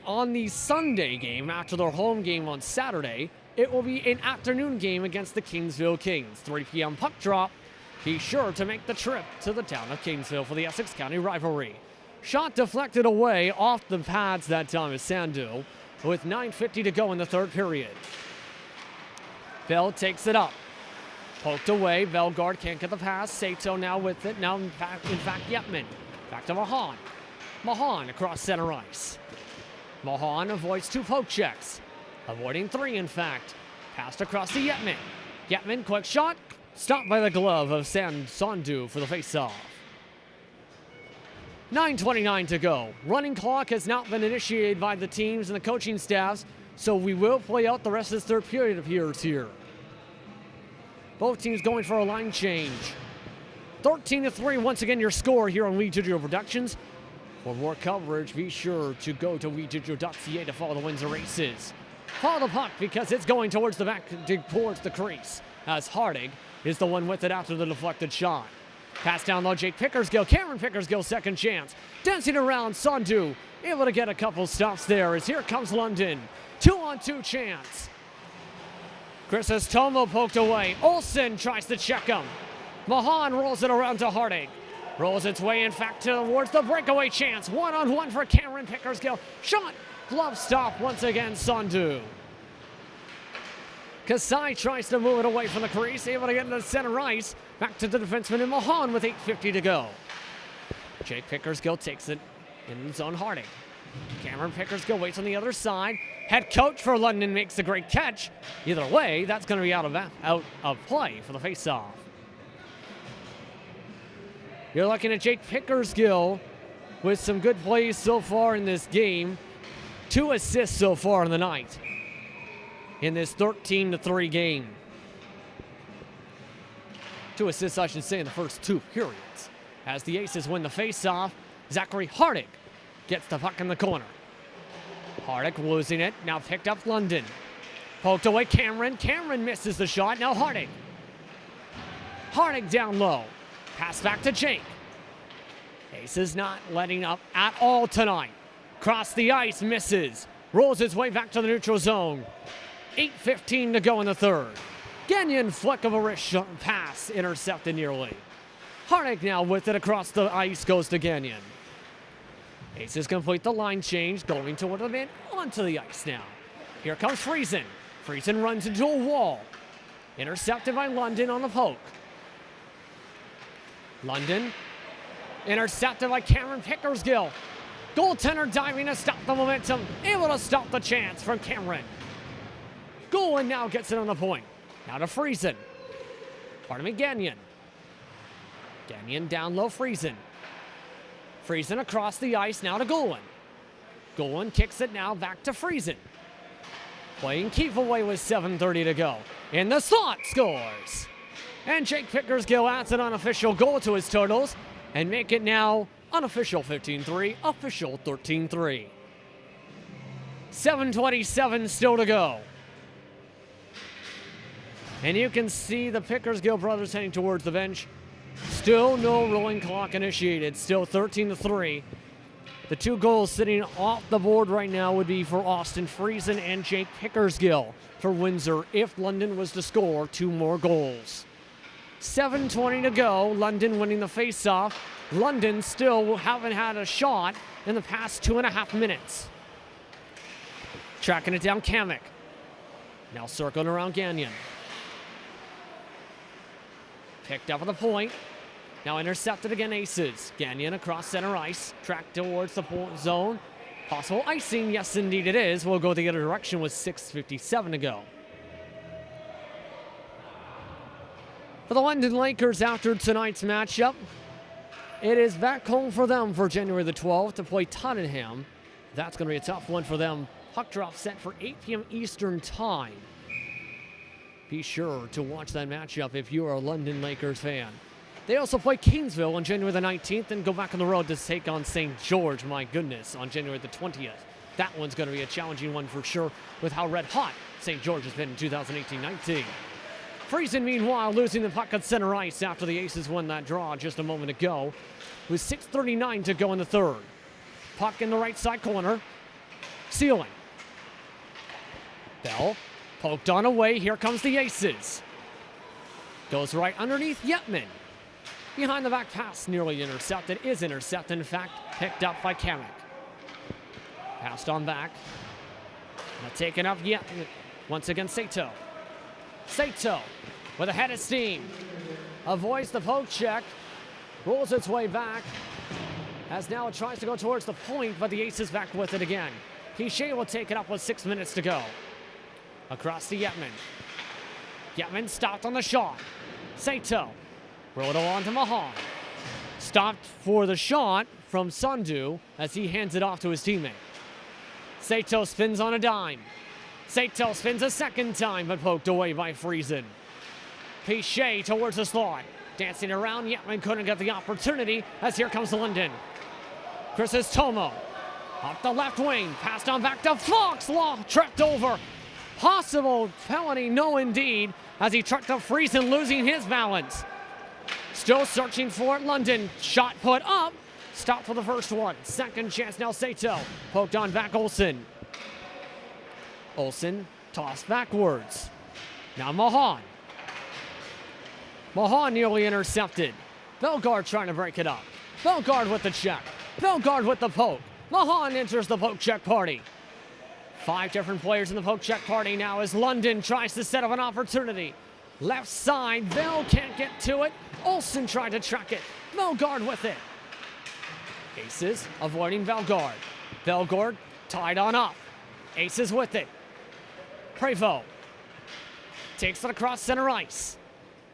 on the Sunday game, after their home game on Saturday, it will be an afternoon game against the Kingsville Kings. 3 p.m. puck drop. Be sure to make the trip to the town of Kingsville for the Essex County rivalry. Shot deflected away off the pads that time is Sandu with 9:50 to go in the third period. Bell takes it up. Poked away. Bellegarde can't get the pass. Sato now with it. Now, in fact, Yetman. Back to Mahan. Mahan across center ice. Mahan avoids 2 poke checks. Avoiding 3, in fact. Passed across to Yetman. Yetman, quick shot. Stopped by the glove of Sandu for the faceoff. 9:29 to go. Running clock has not been initiated by the teams and the coaching staffs, so we will play out the rest of this third period, appears here. Both teams going for a line change. 13-3, once again, your score here on We Digital Productions. For more coverage, be sure to go to WeDigital.ca to follow the Windsor Aces. Follow the puck because it's going towards the back, towards the crease, as Hardig is the one with it after the deflected shot. Pass down low, Jake Pickersgill. Cameron Pickersgill, second chance. Dancing around, Sandu able to get a couple stops there as here comes London. 2-on-2 chance. Tomo poked away. Olsen tries to check him. Mahan rolls it around to Hardig. Rolls its way, in fact, towards the breakaway chance. 1-on-1 for Cameron Pickersgill. Shot, glove stop once again, Sandu. Kasai tries to move it away from the crease, able to get into center ice. Back to the defenseman in Mahan with 8:50 to go. Jake Pickersgill takes it in his own Hardig. Cameron Pickersgill waits on the other side. Head coach for London makes a great catch. Either way, that's going to be out of play for the faceoff. You're looking at Jake Pickersgill with some good plays so far in this game. 2 assists so far in the night in this 13-3 game. 2 assists, I should say, in the first 2 periods. As the Aces win the faceoff, Zachary Hardig gets the puck in the corner. Hardig losing it, now picked up London. Poked away Cameron. Cameron misses the shot, now Hardig. Hardig down low. Pass back to Jake. Aces not letting up at all tonight. Cross the ice, misses. Rolls his way back to the neutral zone. 8:15 to go in the third. Gagnon, flick of a wrist pass, intercepted nearly. Hardig now with it across the ice, goes to Gagnon. Aces complete the line change, going toward the man onto the ice now. Here comes Friesen. Friesen runs into a wall. Intercepted by London on the poke. London intercepted by Cameron Pickersgill. Goaltender diving to stop the momentum, able to stop the chance from Cameron. Goalin now gets it on the point. Now to Friesen. Pardon me, Gagnon. Gagnon down low, Friesen. Friesen across the ice, now to Goalin. Goalin kicks it now back to Friesen. Playing keep away with 7:30 to go. In the slot, scores. And Jake Pickersgill adds an unofficial goal to his totals and make it now unofficial 15-3, official 13-3. 7:27 still to go. And you can see the Pickersgill brothers heading towards the bench. Still no rolling clock initiated. Still 13-3. The 2 goals sitting off the board right now would be for Austin Friesen and Jake Pickersgill for Windsor if London was to score 2 more goals. 7:20 to go. London winning the faceoff. London still haven't had a shot in the past 2.5 minutes. Tracking it down, Kamek. Now circling around Gagnon. Picked up at the point. Now intercepted again, Aces. Gagnon across center ice. Tracked towards the point zone. Possible icing. Yes, indeed it is. We'll go the other direction with 6:57 to go. For the London Lakers after tonight's matchup, it is back home for them for January the 12th to play Tottenham. That's going to be a tough one for them. Puck drop set for 8 p.m. Eastern time. Be sure to watch that matchup if you are a London Lakers fan. They also play Kingsville on January the 19th and go back on the road to take on St. George, my goodness, on January the 20th. That one's going to be a challenging one for sure with how red hot St. George has been in 2018-19. Friesen, meanwhile, losing the puck at center ice after the Aces won that draw just a moment ago. With 6:39 to go in the third. Puck in the right side corner. Ceiling. Bell Poked on away. Here comes the Aces. Goes right underneath Yetman. Behind the back pass, nearly intercepted. Is intercepted, in fact, picked up by Kamek. Passed on back. Now taken up Yetman. Once again, Sato. Sato with a head of steam. Avoids the poke check. Rolls its way back. As now it tries to go towards the point, but the Aces back with it again. Pichet will take it up with 6 minutes to go. Across to Yetman. Yetman stopped on the shot. Sato. Rolled along to Mahan. Stopped for the shot from Sundu as he hands it off to his teammate. Sato spins on a dime. Sato spins a second time, but poked away by Friesen. Pichet towards the slot. Dancing around, Yetman couldn't get the opportunity as here comes London. Chris's Tomo. Up the left wing, passed on back to Fox. Law tripped over. Possible felony, no indeed, as he tripped to Friesen, losing his balance. Still searching for it, London. Shot put up. Stop for the first one. Second chance now, Sato. Poked on back, Olsen. Olsen tossed backwards. Now Mahan. Mahan nearly intercepted. Bellegarde trying to break it up. Bellegarde with the check. Bellegarde with the poke. Mahan enters the poke check party. 5 different players in the poke check party now as London tries to set up an opportunity. Left side, Bell can't get to it. Olsen tried to track it. Bellegarde with it. Aces avoiding Bellegarde. Bellegarde tied on up. Aces with it. Prevost takes it across center ice.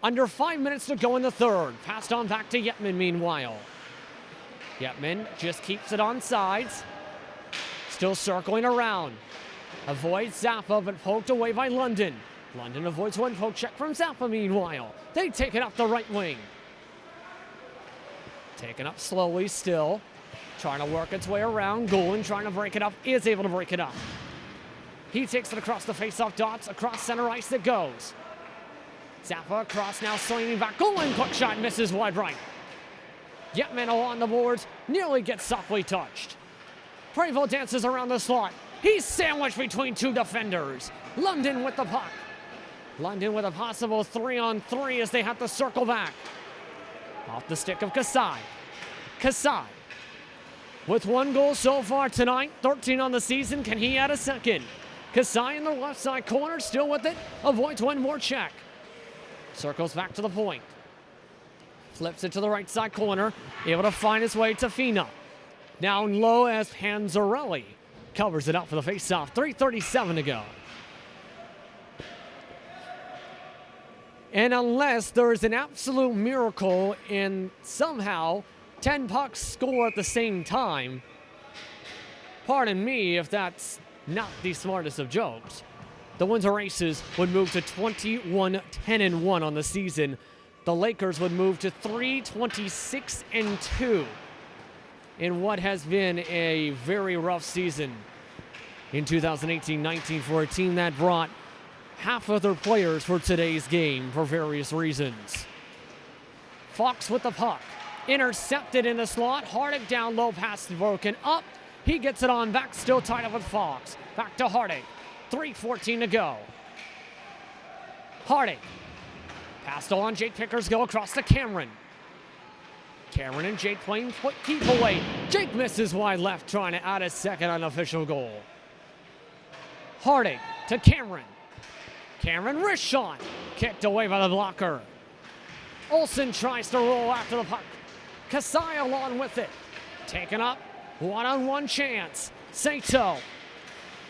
Under 5 minutes to go in the third. Passed on back to Yetman meanwhile. Yetman just keeps it on sides. Still circling around. Avoids Zappa, but poked away by London. London avoids one poke check from Zappa meanwhile. They take it up the right wing. Taken up slowly still. Trying to work its way around. Golan trying to break it up. Is able to break it up. He takes it across the face-off dots. Across center ice it goes. Zappa across now, swinging back. Golan, quick shot, misses wide right. Yetman along the boards. Nearly gets softly touched. Prevost dances around the slot. He's sandwiched between 2 defenders. London with the puck. London with a possible 3-on-3 as they have to circle back. Off the stick of Kasai. Kasai with 1 goal so far tonight, 13 on the season. Can he add a second? Kasai in the left side corner, still with it. Avoids one more check. Circles back to the point. Flips it to the right side corner. Able to find his way to Fina. Down low as Panzarelli covers it up for the face-off. 3:37 to go. And unless there's an absolute miracle and somehow 10 pucks score at the same time, pardon me if that's not the smartest of jokes, the Windsor Aces would move to 21-10-1 on the season. The Lakers would move to 3-26-2 in what has been a very rough season in 2018-19 for a team that brought half of their players for today's game for various reasons. Fox with the puck. Intercepted in the slot. Hardick down low, pass broken up. He gets it on back, still tied up with Fox. Back to Hardick. 3:14 to go. Hardick. Passed on, Jake Pickersgill across to Cameron. Cameron and Jake playing keep away. Jake misses wide left, trying to add a second unofficial goal. Hardick to Cameron. Cameron wrist shot. Kicked away by the blocker. Olsen tries to roll after the puck. Kasai along with it. Taken up. One-on-one chance. Sato.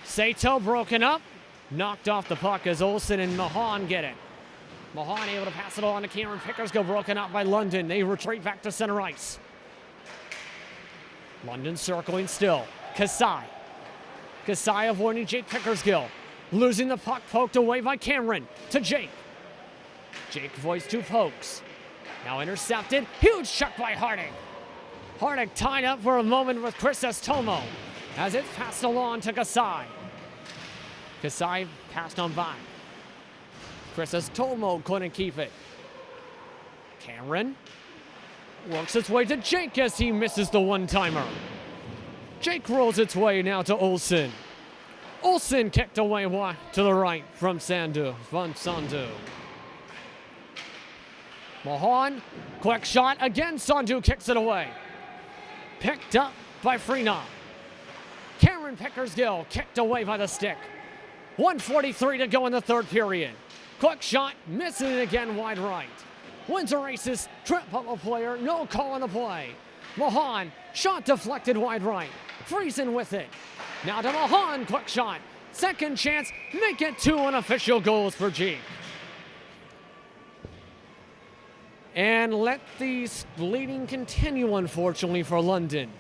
Sato broken up. Knocked off the puck as Olsen and Mahan get it. Mahan able to pass it on to Cameron. Pickersgill broken up by London. They retreat back to center ice. London circling still. Kasai. Kasai avoiding Jake Pickersgill. Losing the puck, poked away by Cameron to Jake. Jake avoids 2 pokes. Now intercepted. Huge check by Hardick. Hardick tied up for a moment with Chris Estomo as it's passed along to Kasai. Kasai passed on by. Chris Estomo couldn't keep it. Cameron works its way to Jake as he misses the one-timer. Jake rolls its way now to Olsen. Olsen kicked away to the right from Sandu. Van Sandu. Mahan, quick shot. Again, Sandu kicks it away. Picked up by Freena. Cameron Pickersgill kicked away by the stick. 1:43 to go in the third period. Quick shot, missing it again wide right. Windsor Aces trip up a player, no call on the play. Mahan, shot deflected wide right. Friesen with it. Now to Mahan, quick shot. Second chance, make it 2 unofficial goals for Jeep. And let the bleeding continue, unfortunately, for London.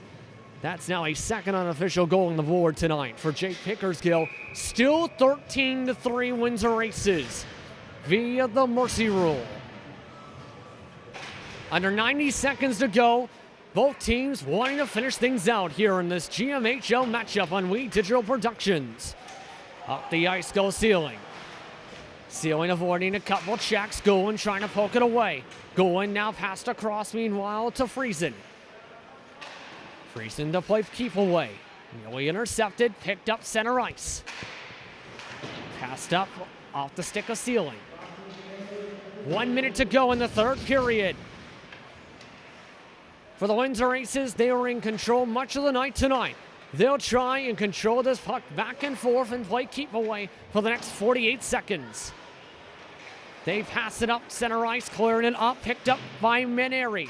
That's now a second unofficial goal on the board tonight for Jake Pickersgill. Still 13-3 Windsor Aces via the mercy rule. Under 90 seconds to go. Both teams wanting to finish things out here in this GMHL matchup on We Digital Productions. Up the ice goes Sealing. Sealing avoiding a couple checks. Goin trying to poke it away. Goin now passed across meanwhile to Friesen. Friesen to play keep away. Nearly intercepted, picked up center ice. Passed up off the stick of Sealing. 1 minute to go in the third period. For the Windsor Aces, they were in control much of the night tonight. They'll try and control this puck back and forth and play keep away for the next 48 seconds. They pass it up center ice, clearing it up, picked up by Maneri.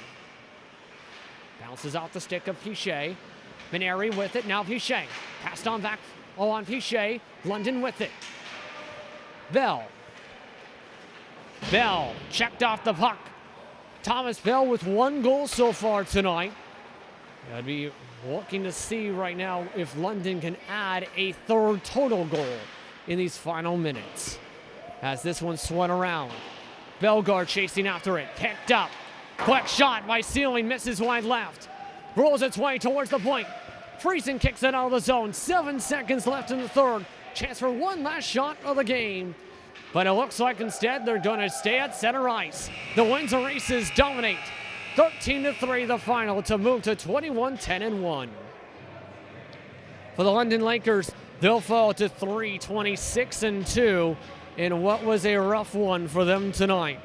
Bounces out the stick of Pichet. Maneri with it, now Pichet. Passed on back on Pichet. London with it. Bell checked off the puck. Thomas Bell with 1 goal so far tonight. I'd be looking to see right now if London can add a third total goal in these final minutes. As this one swung around. Bellegarde chasing after it. Picked up. Quick shot by Sealing. Misses wide left. Rolls its way towards the point. Friesen kicks it out of the zone. 7 seconds left in the third. Chance for one last shot of the game. But it looks like instead they're going to stay at center ice. The Windsor Aces dominate. 13-3 the final to move to 21-10-1. For the London Lakers, they'll fall to 3-26-2 in what was a rough one for them tonight.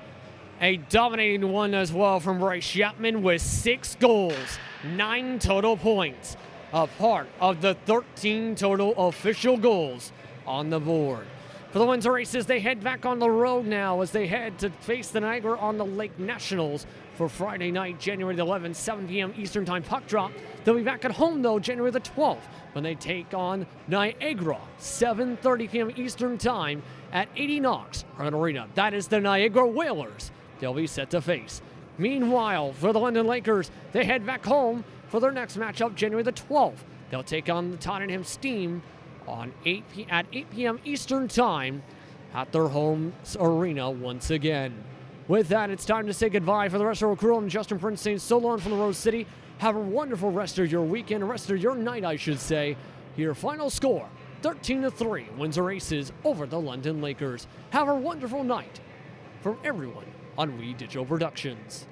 A dominating one as well from Bryce Chapman with 6 goals, 9 total points, a part of the 13 total official goals on the board. For the Windsor Aces, they head back on the road now as they head to face the Niagara on the Lake Nationals for Friday night, January the 11th, 7 p.m. Eastern Time puck drop. They'll be back at home, though, January the 12th, when they take on Niagara, 7:30 p.m. Eastern Time at 80 Knox Arena. That is the Niagara Whalers they'll be set to face. Meanwhile, for the London Lakers, they head back home for their next matchup, January the 12th. They'll take on the Tottenham Steam at 8 p.m. Eastern Time at their home arena once again. With that, it's time to say goodbye. For the rest of our crew, I'm Justin Prince saying so long from the Rose City. Have a wonderful rest of your weekend, rest of your night, I should say. Your final score, 13-3, Windsor Aces over the London Lakers. Have a wonderful night from everyone on We Digital Productions.